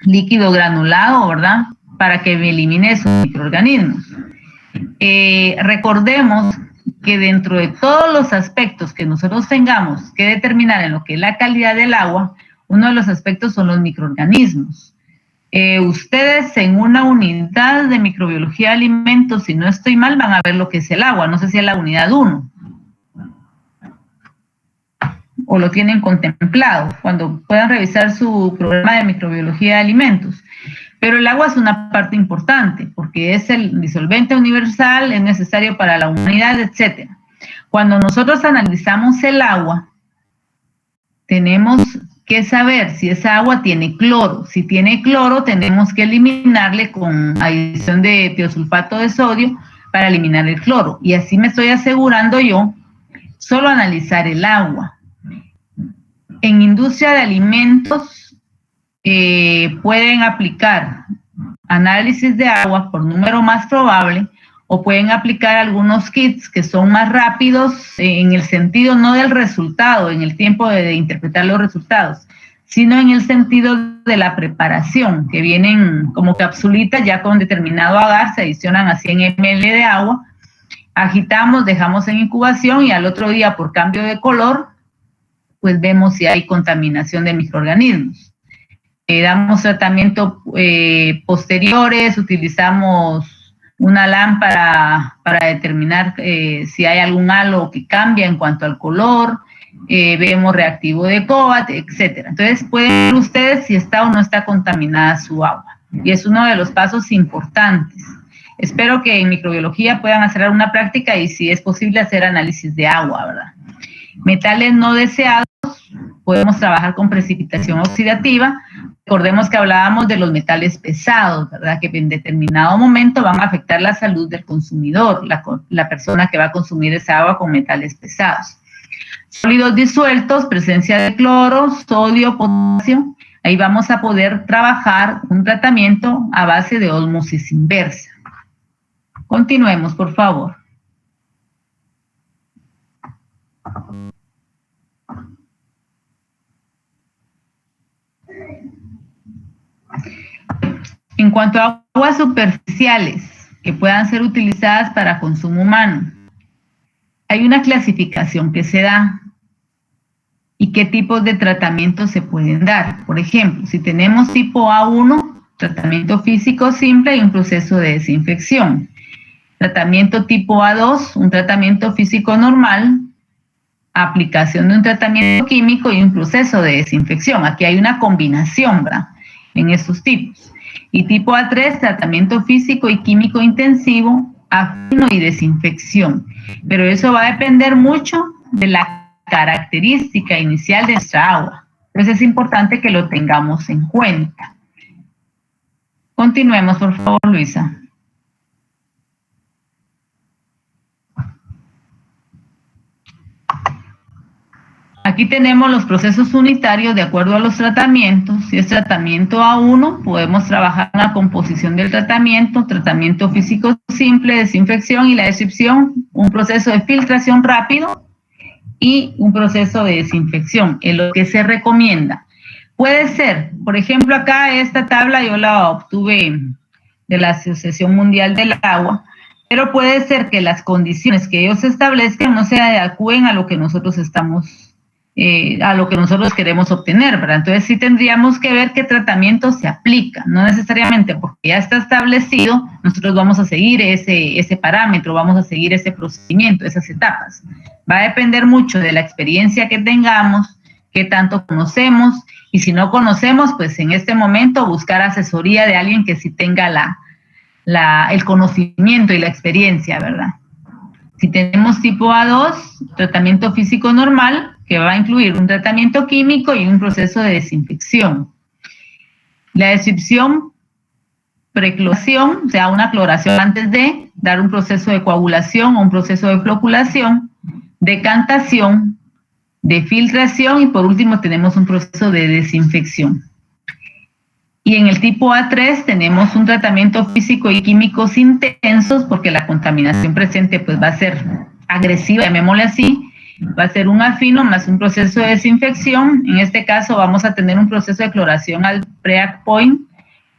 líquido granulado, ¿verdad? Para que elimine esos microorganismos. Recordemos que dentro de todos los aspectos que nosotros tengamos que determinar en lo que es la calidad del agua, uno de los aspectos son los microorganismos. Ustedes en una unidad de microbiología de alimentos, si no estoy mal, van a ver lo que es el agua. No sé si es la unidad 1 o lo tienen contemplado cuando puedan revisar su programa de microbiología de alimentos. Pero el agua es una parte importante porque es el disolvente universal, es necesario para la humanidad, etc. Cuando nosotros analizamos el agua, tenemos que saber si esa agua tiene cloro. Si tiene cloro, tenemos que eliminarle con adición de tiosulfato de sodio para eliminar el cloro. Y así me estoy asegurando yo solo analizar el agua. En industria de alimentos pueden aplicar análisis de agua por número más probable o pueden aplicar algunos kits que son más rápidos en el sentido no del resultado, en el tiempo de interpretar los resultados, sino en el sentido de la preparación, que vienen como capsulitas ya con determinado agar, se adicionan a 100 ml de agua, agitamos, dejamos en incubación y al otro día por cambio de color, pues vemos si hay contaminación de microorganismos. Damos tratamiento posteriores, utilizamos una lámpara para determinar si hay algún halo que cambia en cuanto al color, vemos reactivo de Cobalt, etcétera. Entonces pueden ver ustedes si está o no está contaminada su agua. Y es uno de los pasos importantes. Espero que en microbiología puedan hacer alguna práctica y si es posible hacer análisis de agua, ¿verdad? Metales no deseados, podemos trabajar con precipitación oxidativa. Recordemos que hablábamos de los metales pesados, ¿verdad? Que en determinado momento van a afectar la salud del consumidor, la persona que va a consumir esa agua con metales pesados. Sólidos disueltos, presencia de cloro, sodio, potasio. Ahí vamos a poder trabajar un tratamiento a base de ósmosis inversa. Continuemos, por favor. En cuanto a aguas superficiales que puedan ser utilizadas para consumo humano, hay una clasificación que se da y qué tipos de tratamientos se pueden dar. Por ejemplo, si tenemos tipo A1, tratamiento físico simple y un proceso de desinfección. Tratamiento tipo A2, un tratamiento físico normal, aplicación de un tratamiento químico y un proceso de desinfección. Aquí hay una combinación, ¿verdad?, en estos tipos. Y tipo A3, tratamiento físico y químico intensivo, afino y desinfección. Pero eso va a depender mucho de la característica inicial de nuestra agua. Entonces es importante que lo tengamos en cuenta. Continuemos, por favor, Luisa. Aquí tenemos los procesos unitarios de acuerdo a los tratamientos. Si es tratamiento A1, podemos trabajar en la composición del tratamiento, tratamiento físico simple, desinfección y la descripción, un proceso de filtración rápido y un proceso de desinfección, en lo que se recomienda. Puede ser, por ejemplo, acá esta tabla yo la obtuve de la Asociación Mundial del Agua, pero puede ser que las condiciones que ellos establezcan no se adecúen a lo que nosotros estamos a lo que nosotros queremos obtener, ¿verdad? Entonces sí tendríamos que ver qué tratamiento se aplica, no necesariamente porque ya está establecido, nosotros vamos a seguir ese parámetro, vamos a seguir ese procedimiento, esas etapas. Va a depender mucho de la experiencia que tengamos, qué tanto conocemos, y si no conocemos, pues en este momento buscar asesoría de alguien que sí tenga el conocimiento y la experiencia, ¿verdad? Si tenemos tipo A2, tratamiento físico normal, que va a incluir un tratamiento químico y un proceso de desinfección. La descripción, precloración, o sea, una cloración antes de dar un proceso de coagulación o un proceso de floculación, decantación, de filtración y por último tenemos un proceso de desinfección. Y en el tipo A3 tenemos un tratamiento físico y químicos intensos porque la contaminación presente pues va a ser agresiva, llamémosle así, Va a ser un afino más un proceso de desinfección. En este caso vamos a tener un proceso de cloración al pre-act point,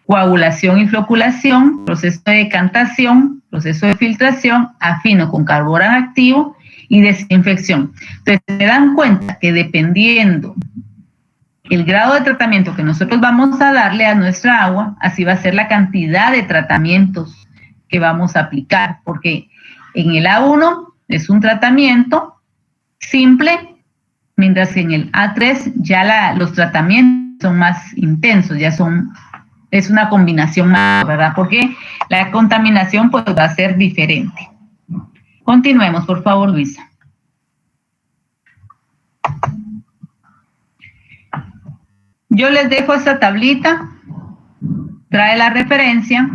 coagulación y floculación, proceso de decantación, proceso de filtración, afino con carbón activo y desinfección. Entonces, se dan cuenta que dependiendo el grado de tratamiento que nosotros vamos a darle a nuestra agua, así va a ser la cantidad de tratamientos que vamos a aplicar, porque en el A1 es un tratamiento simple, mientras que en el A3 ya los tratamientos son más intensos, es una combinación más, ¿verdad? Porque la contaminación pues va a ser diferente. Continuemos, por favor, Luisa. Yo les dejo esta tablita, trae la referencia,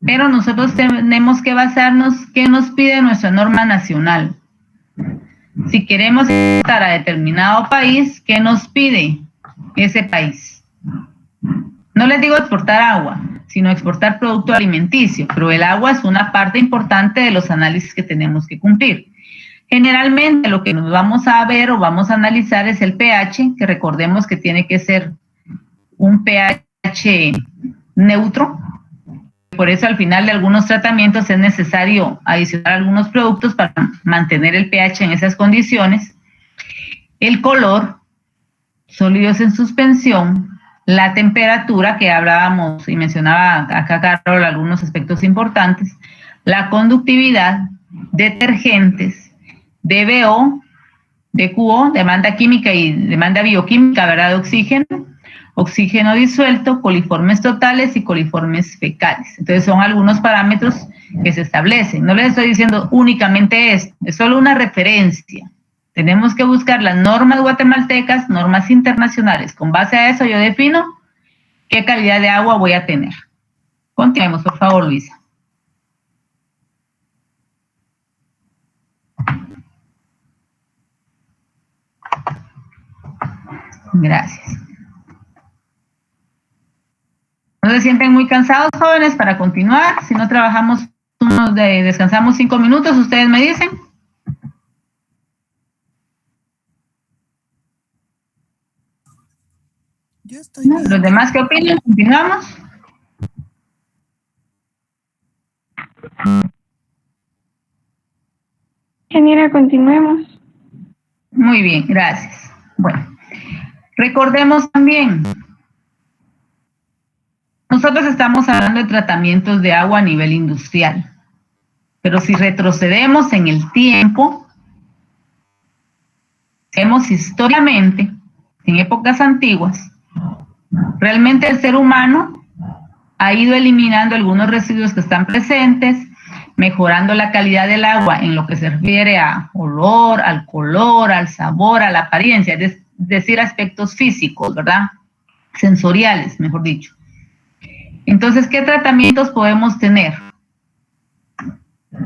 pero nosotros tenemos que basarnos qué nos pide nuestra norma nacional. Si queremos exportar a determinado país, ¿qué nos pide ese país? No les digo exportar agua, sino exportar producto alimenticio, pero el agua es una parte importante de los análisis que tenemos que cumplir. Generalmente lo que nos vamos a ver o vamos a analizar es el pH, que recordemos que tiene que ser un pH neutro. Por eso al final de algunos tratamientos es necesario adicionar algunos productos para mantener el pH en esas condiciones. El color, sólidos en suspensión, la temperatura que hablábamos y mencionaba acá Carol algunos aspectos importantes, la conductividad, detergentes, DBO, DQO, demanda química y demanda bioquímica, ¿verdad? De oxígeno, oxígeno disuelto, coliformes totales y coliformes fecales. Entonces son algunos parámetros que se establecen. No les estoy diciendo únicamente esto, es solo una referencia. Tenemos que buscar las normas guatemaltecas, normas internacionales. Con base a eso yo defino qué calidad de agua voy a tener. Continuemos, por favor, Luisa. Gracias. ¿No se sienten muy cansados, jóvenes, para continuar? Si no trabajamos, descansamos 5 minutos, ustedes me dicen. Yo estoy bien. ¿Los demás qué opinan? ¿Continuamos? Ingeniera, continuemos. Muy bien, gracias. Bueno, recordemos también, nosotros estamos hablando de tratamientos de agua a nivel industrial, pero si retrocedemos en el tiempo, vemos históricamente, en épocas antiguas, realmente el ser humano ha ido eliminando algunos residuos que están presentes, mejorando la calidad del agua en lo que se refiere a olor, al color, al sabor, a la apariencia, es decir, aspectos físicos, ¿verdad? Sensoriales, mejor dicho. Entonces, ¿qué tratamientos podemos tener?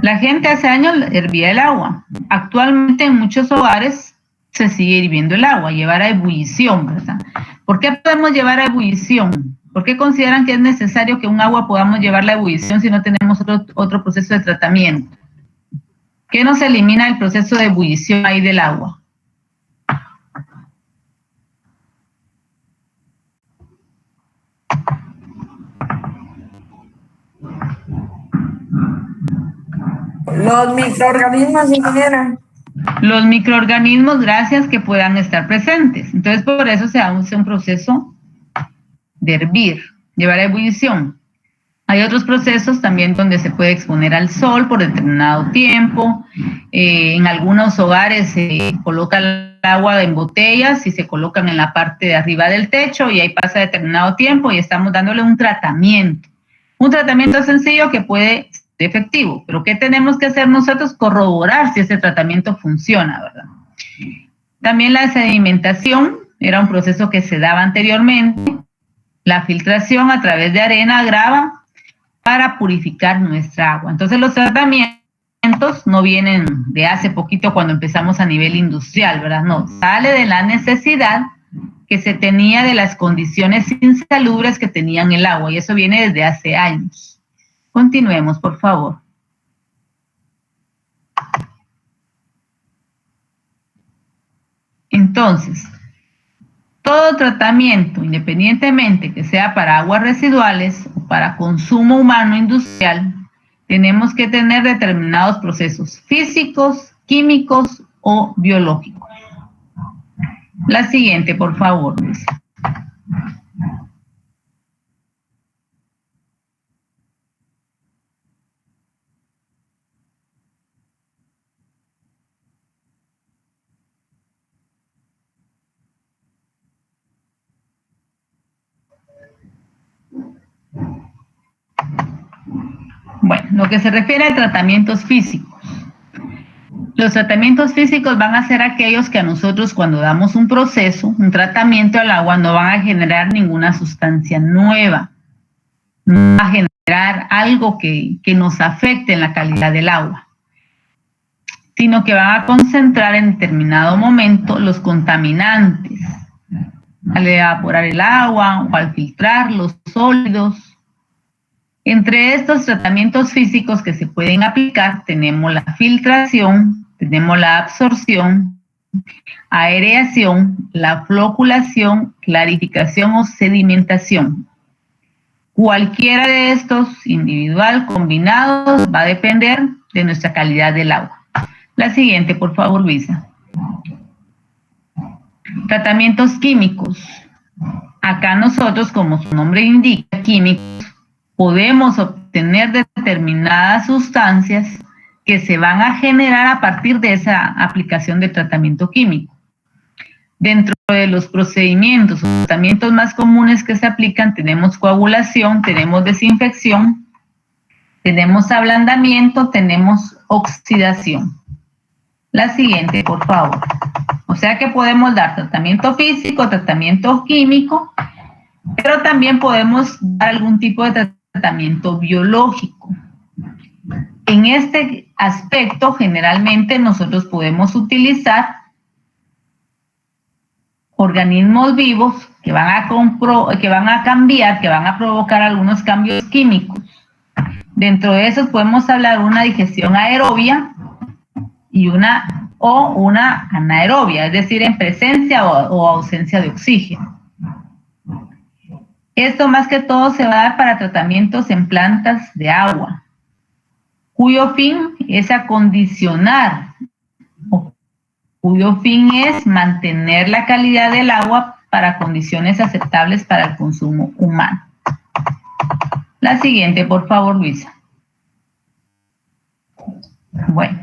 La gente hace años hervía el agua. Actualmente en muchos hogares se sigue hirviendo el agua, llevar a ebullición, ¿verdad? ¿Por qué podemos llevar a ebullición? ¿Por qué consideran que es necesario que un agua podamos llevarla a ebullición si no tenemos otro proceso de tratamiento? ¿Qué nos elimina el proceso de ebullición ahí del agua? Los microorganismos, ingeniera. Los microorganismos, gracias, que puedan estar presentes. Entonces, por eso se hace un proceso de hervir, llevar a ebullición. Hay otros procesos también donde se puede exponer al sol por determinado tiempo. En algunos hogares se coloca el agua en botellas y se colocan en la parte de arriba del techo y ahí pasa determinado tiempo y estamos dándole un tratamiento. Un tratamiento sencillo que puede ser efectivo, pero ¿qué tenemos que hacer nosotros? Corroborar si ese tratamiento funciona, ¿verdad? También la sedimentación era un proceso que se daba anteriormente. La filtración a través de arena, grava, para purificar nuestra agua. Entonces los tratamientos no vienen de hace poquito cuando empezamos a nivel industrial, ¿verdad? No, sale de la necesidad que se tenía de las condiciones insalubres que tenían el agua y eso viene desde hace años. Continuemos, por favor. Entonces, todo tratamiento, independientemente que sea para aguas residuales o para consumo humano industrial, tenemos que tener determinados procesos físicos, químicos o biológicos. La siguiente, por favor, Luis. Bueno, lo que se refiere a tratamientos físicos. Los tratamientos físicos van a ser aquellos que a nosotros cuando damos un proceso, un tratamiento al agua, no van a generar ninguna sustancia nueva, no va a generar algo que nos afecte en la calidad del agua, sino que van a concentrar en determinado momento los contaminantes, al evaporar el agua o al filtrar los sólidos. Entre estos tratamientos físicos que se pueden aplicar tenemos la filtración, tenemos la absorción, aereación, la floculación, clarificación o sedimentación. Cualquiera de estos, individual, combinados, va a depender de nuestra calidad del agua. La siguiente, por favor, Luisa. Tratamientos químicos. Acá nosotros, como su nombre indica, químicos, podemos obtener determinadas sustancias que se van a generar a partir de esa aplicación de tratamiento químico. Dentro de los procedimientos o tratamientos más comunes que se aplican tenemos coagulación, tenemos desinfección, tenemos ablandamiento, tenemos oxidación. La siguiente, por favor. O sea que podemos dar tratamiento físico, tratamiento químico, pero también podemos dar algún tipo de tratamiento biológico. En este aspecto, generalmente nosotros podemos utilizar organismos vivos que van a cambiar, que van a provocar algunos cambios químicos. Dentro de esos podemos hablar una digestión aerobia y una anaerobia, es decir, en presencia o ausencia de oxígeno. Esto más que todo se va a dar para tratamientos en plantas de agua, cuyo fin es acondicionar, cuyo fin es mantener la calidad del agua para condiciones aceptables para el consumo humano. La siguiente, por favor, Luisa. Bueno,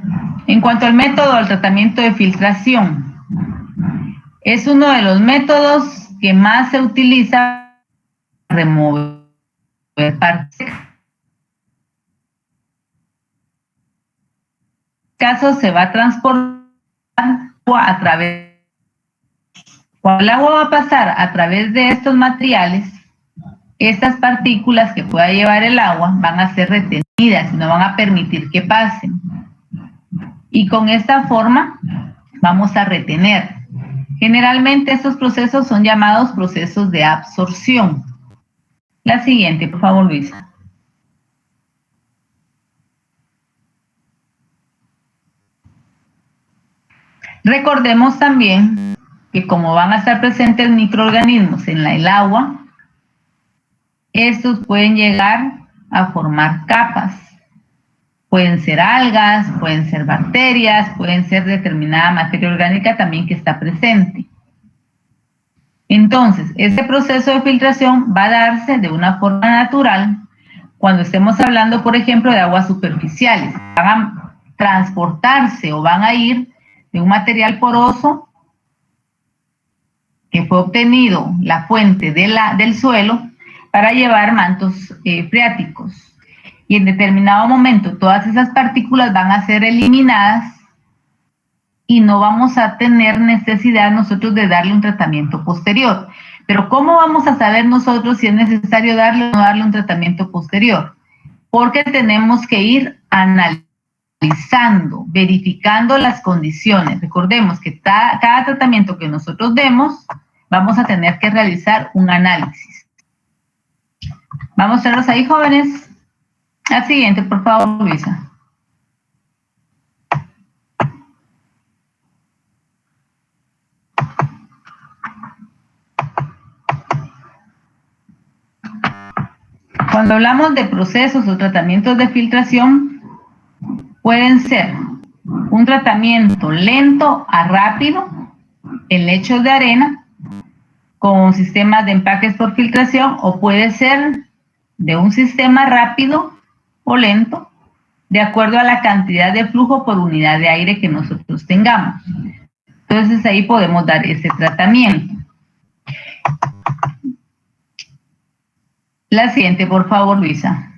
en cuanto al método del tratamiento de filtración, es uno de los métodos que más se utiliza para remover partes. En este caso se va a transportar a través, cuando el agua va a pasar a través de estos materiales, estas partículas que pueda llevar el agua van a ser retenidas y no van a permitir que pasen. Y con esta forma vamos a retener. Generalmente estos procesos son llamados procesos de absorción. La siguiente, por favor, Luisa. Recordemos también que como van a estar presentes microorganismos en el agua, estos pueden llegar a formar capas. Pueden ser algas, pueden ser bacterias, pueden ser determinada materia orgánica también que está presente. Entonces, este proceso de filtración va a darse de una forma natural cuando estemos hablando, por ejemplo, de aguas superficiales. Van a transportarse o van a ir de un material poroso que fue obtenido la fuente del suelo para llevar mantos freáticos. Y en determinado momento todas esas partículas van a ser eliminadas y no vamos a tener necesidad nosotros de darle un tratamiento posterior. Pero ¿cómo vamos a saber nosotros si es necesario darle o no darle un tratamiento posterior? Porque tenemos que ir analizando, verificando las condiciones. Recordemos que cada tratamiento que nosotros demos, vamos a tener que realizar un análisis. Vamos a verlos ahí, jóvenes. La siguiente, por favor, Luisa. Cuando hablamos de procesos o tratamientos de filtración, pueden ser un tratamiento lento a rápido en lechos de arena con sistemas de empaques por filtración, o puede ser de un sistema rápido o lento de acuerdo a la cantidad de flujo por unidad de aire que nosotros tengamos. Entonces ahí podemos dar ese tratamiento. La siguiente, por favor, Luisa.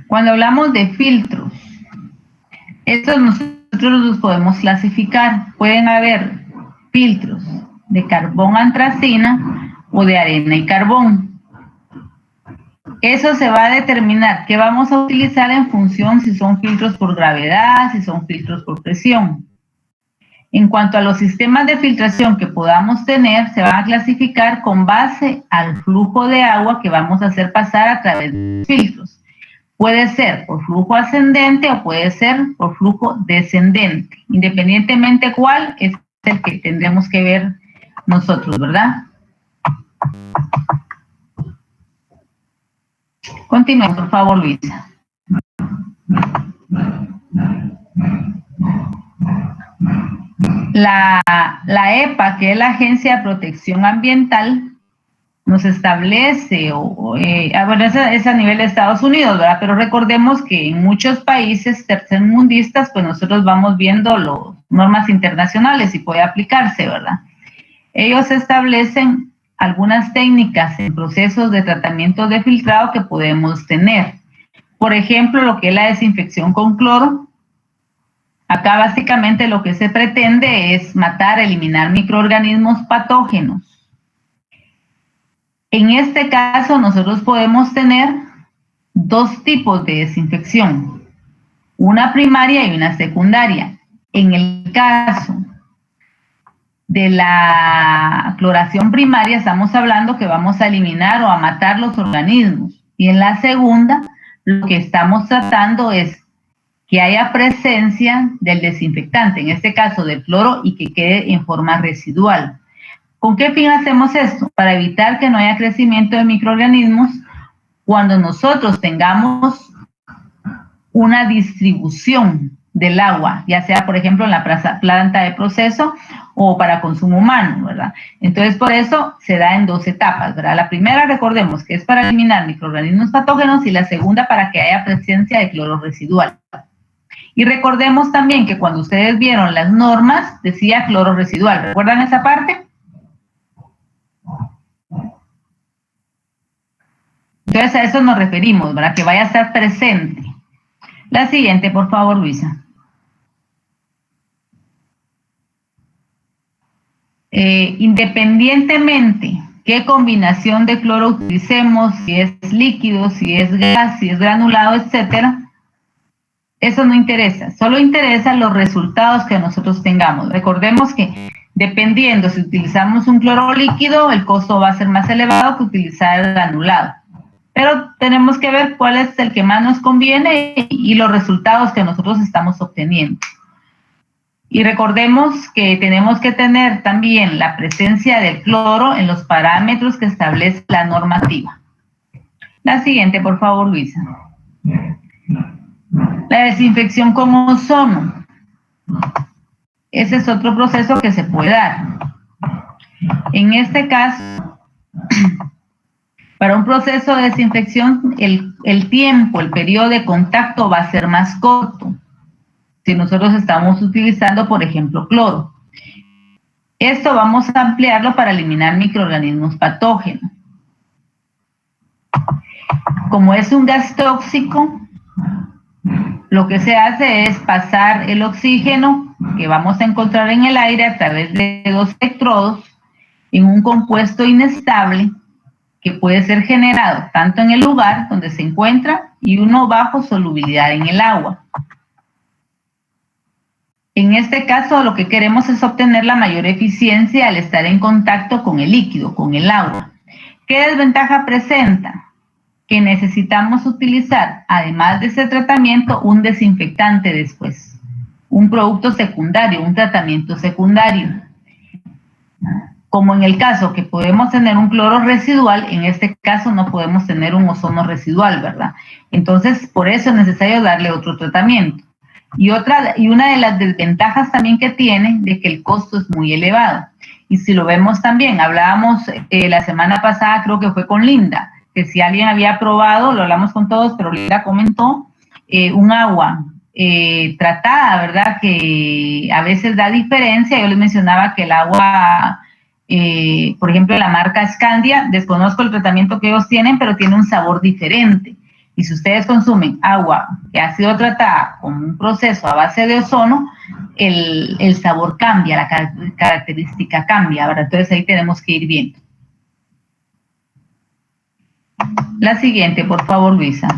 Cuando hablamos de filtros, estos nosotros los podemos clasificar. Pueden haber filtros de carbón antracina o de arena y carbón. Eso se va a determinar qué vamos a utilizar en función si son filtros por gravedad, si son filtros por presión. En cuanto a los sistemas de filtración que podamos tener, se van a clasificar con base al flujo de agua que vamos a hacer pasar a través de los filtros. Puede ser por flujo ascendente o puede ser por flujo descendente. Independientemente cuál, es el que tendremos que ver nosotros, ¿verdad? Continuemos, por favor, Luisa. La EPA, que es la Agencia de Protección Ambiental, nos establece, bueno, es a nivel de Estados Unidos, ¿verdad? Pero recordemos que en muchos países tercermundistas, pues nosotros vamos viendo las normas internacionales y puede aplicarse, ¿verdad? Ellos establecen algunas técnicas en procesos de tratamiento de filtrado que podemos tener. Por ejemplo, lo que es la desinfección con cloro. Acá básicamente lo que se pretende es matar, eliminar microorganismos patógenos. En este caso, nosotros podemos tener dos tipos de desinfección, una primaria y una secundaria. En el caso de la cloración primaria, estamos hablando que vamos a eliminar o a matar los organismos. Y en la segunda, lo que estamos tratando es que haya presencia del desinfectante, en este caso del cloro, y que quede en forma residual. ¿Con qué fin hacemos esto? Para evitar que no haya crecimiento de microorganismos cuando nosotros tengamos una distribución del agua, ya sea, por ejemplo, en la planta de proceso o para consumo humano, ¿verdad? Entonces, por eso se da en dos etapas, ¿verdad? La primera, recordemos, que es para eliminar microorganismos patógenos, y la segunda para que haya presencia de cloro residual. Y recordemos también que cuando ustedes vieron las normas, decía cloro residual. ¿Recuerdan esa parte? Entonces a eso nos referimos, ¿verdad? Que vaya a estar presente. La siguiente, por favor, Luisa. Independientemente qué combinación de cloro utilicemos, si es líquido, si es gas, si es granulado, etcétera, eso no interesa. Solo interesan los resultados que nosotros tengamos. Recordemos que dependiendo si utilizamos un cloro líquido, el costo va a ser más elevado que utilizar el granulado. Pero tenemos que ver cuál es el que más nos conviene y los resultados que nosotros estamos obteniendo. Y recordemos que tenemos que tener también la presencia del cloro en los parámetros que establece la normativa. La siguiente, por favor, Luisa. La desinfección con ozono. Ese es otro proceso que se puede dar. En este caso, para un proceso de desinfección, el tiempo, el periodo de contacto va a ser más corto si nosotros estamos utilizando, por ejemplo, cloro. Esto vamos a ampliarlo para eliminar microorganismos patógenos. Como es un gas tóxico, lo que se hace es pasar el oxígeno que vamos a encontrar en el aire a través de dos electrodos en un compuesto inestable que puede ser generado tanto en el lugar donde se encuentra y uno bajo solubilidad en el agua. En este caso, lo que queremos es obtener la mayor eficiencia al estar en contacto con el líquido, con el agua. ¿Qué desventaja presenta? que necesitamos utilizar, además de ese tratamiento, un desinfectante después, un producto secundario, un tratamiento secundario. Como en el caso que podemos tener un cloro residual, en este caso no podemos tener un ozono residual, ¿verdad? Entonces, por eso es necesario darle otro tratamiento. Y una de las desventajas también que tiene, de que el costo es muy elevado. Y si lo vemos también, hablábamos la semana pasada, creo que fue con Linda, que si alguien había probado, lo hablamos con todos, pero Linda comentó, un agua tratada, ¿verdad? Que a veces da diferencia. Yo les mencionaba que el agua, por ejemplo, la marca Scandia, desconozco el tratamiento que ellos tienen, pero tiene un sabor diferente. Y si ustedes consumen agua que ha sido tratada con un proceso a base de ozono, el sabor cambia, la característica cambia, ¿verdad? Entonces ahí tenemos que ir viendo. La siguiente, por favor, Luisa.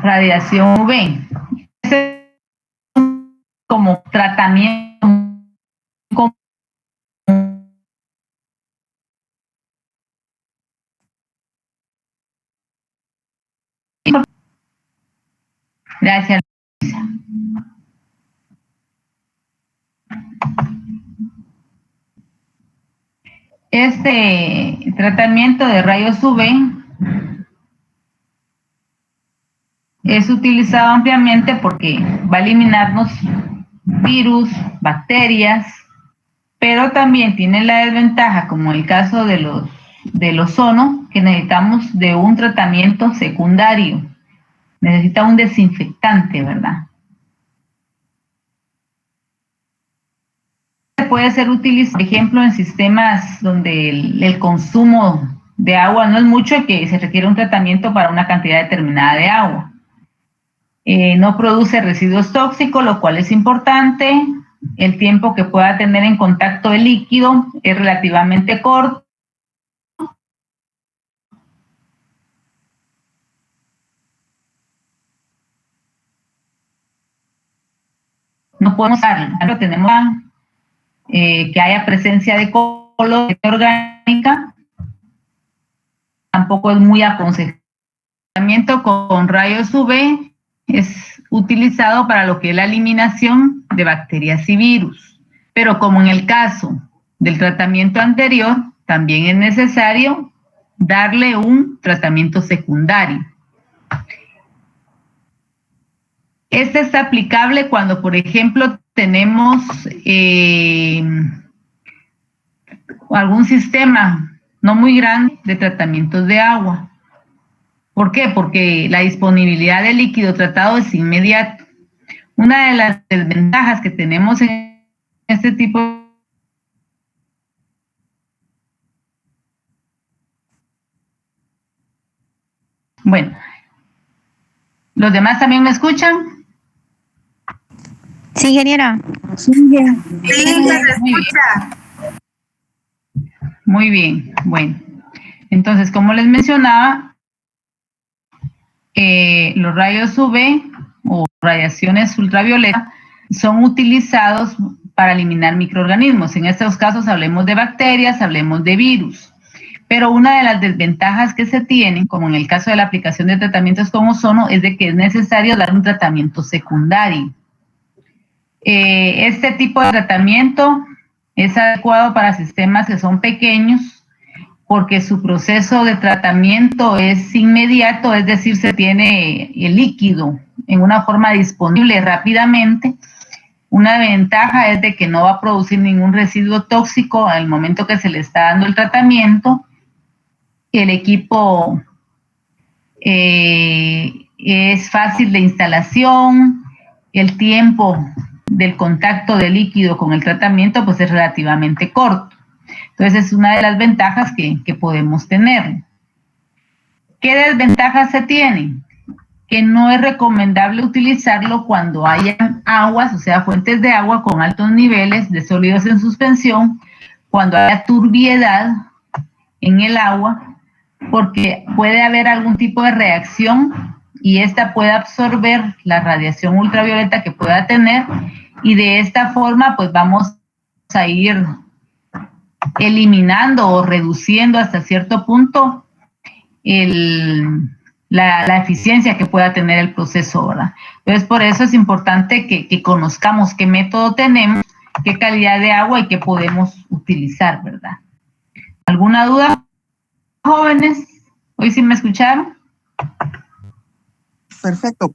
Radiación UV. Este es como tratamiento. Gracias, Luisa. Este tratamiento de rayos UV es utilizado ampliamente porque va a eliminarnos virus, bacterias, pero también tiene la desventaja, como el caso del ozono, que necesitamos de un tratamiento secundario. Necesita un desinfectante, ¿verdad? Puede ser utilizado, por ejemplo, en sistemas donde el consumo de agua no es mucho y que se requiere un tratamiento para una cantidad determinada de agua. No produce residuos tóxicos, lo cual es importante. El tiempo que pueda tener en contacto el líquido es relativamente corto. No podemos usarlo. Tenemos que haya presencia de color orgánica. Tampoco es muy aconsejable. El tratamiento con rayos UV es utilizado para lo que es la eliminación de bacterias y virus. Pero como en el caso del tratamiento anterior, también es necesario darle un tratamiento secundario. Este es aplicable cuando, por ejemplo, tenemos algún sistema no muy grande de tratamientos de agua. ¿Por qué? Porque la disponibilidad de líquido tratado es inmediata. Una de las desventajas que tenemos en este tipo de... Bueno, ¿los demás también me escuchan? Sí, ingeniera. Sí, se escucha. Muy bien, bueno. Entonces, como les mencionaba, los rayos UV o radiaciones ultravioletas son utilizados para eliminar microorganismos. En estos casos hablemos de bacterias, hablemos de virus. Pero una de las desventajas que se tienen, como en el caso de la aplicación de tratamientos con ozono, es de que es necesario dar un tratamiento secundario. Este tipo de tratamiento es adecuado para sistemas que son pequeños porque su proceso de tratamiento es inmediato, es decir, se tiene el líquido en una forma disponible rápidamente. Una ventaja es de que no va a producir ningún residuo tóxico al momento que se le está dando el tratamiento. El equipo es fácil de instalación, el tiempo del contacto del líquido con el tratamiento pues es relativamente corto. Entonces es una de las ventajas que podemos tener. ¿Qué desventajas se tienen? Que no es recomendable utilizarlo cuando haya aguas, o sea, fuentes de agua con altos niveles de sólidos en suspensión, cuando haya turbiedad en el agua, porque puede haber algún tipo de reacción y esta puede absorber la radiación ultravioleta que pueda tener y de esta forma pues vamos a ir eliminando o reduciendo hasta cierto punto la eficiencia que pueda tener el proceso, ¿verdad? Entonces, por eso es importante que conozcamos qué método tenemos, qué calidad de agua y qué podemos utilizar, ¿verdad? ¿Alguna duda, jóvenes? ¿Hoy sí me escucharon? Perfecto.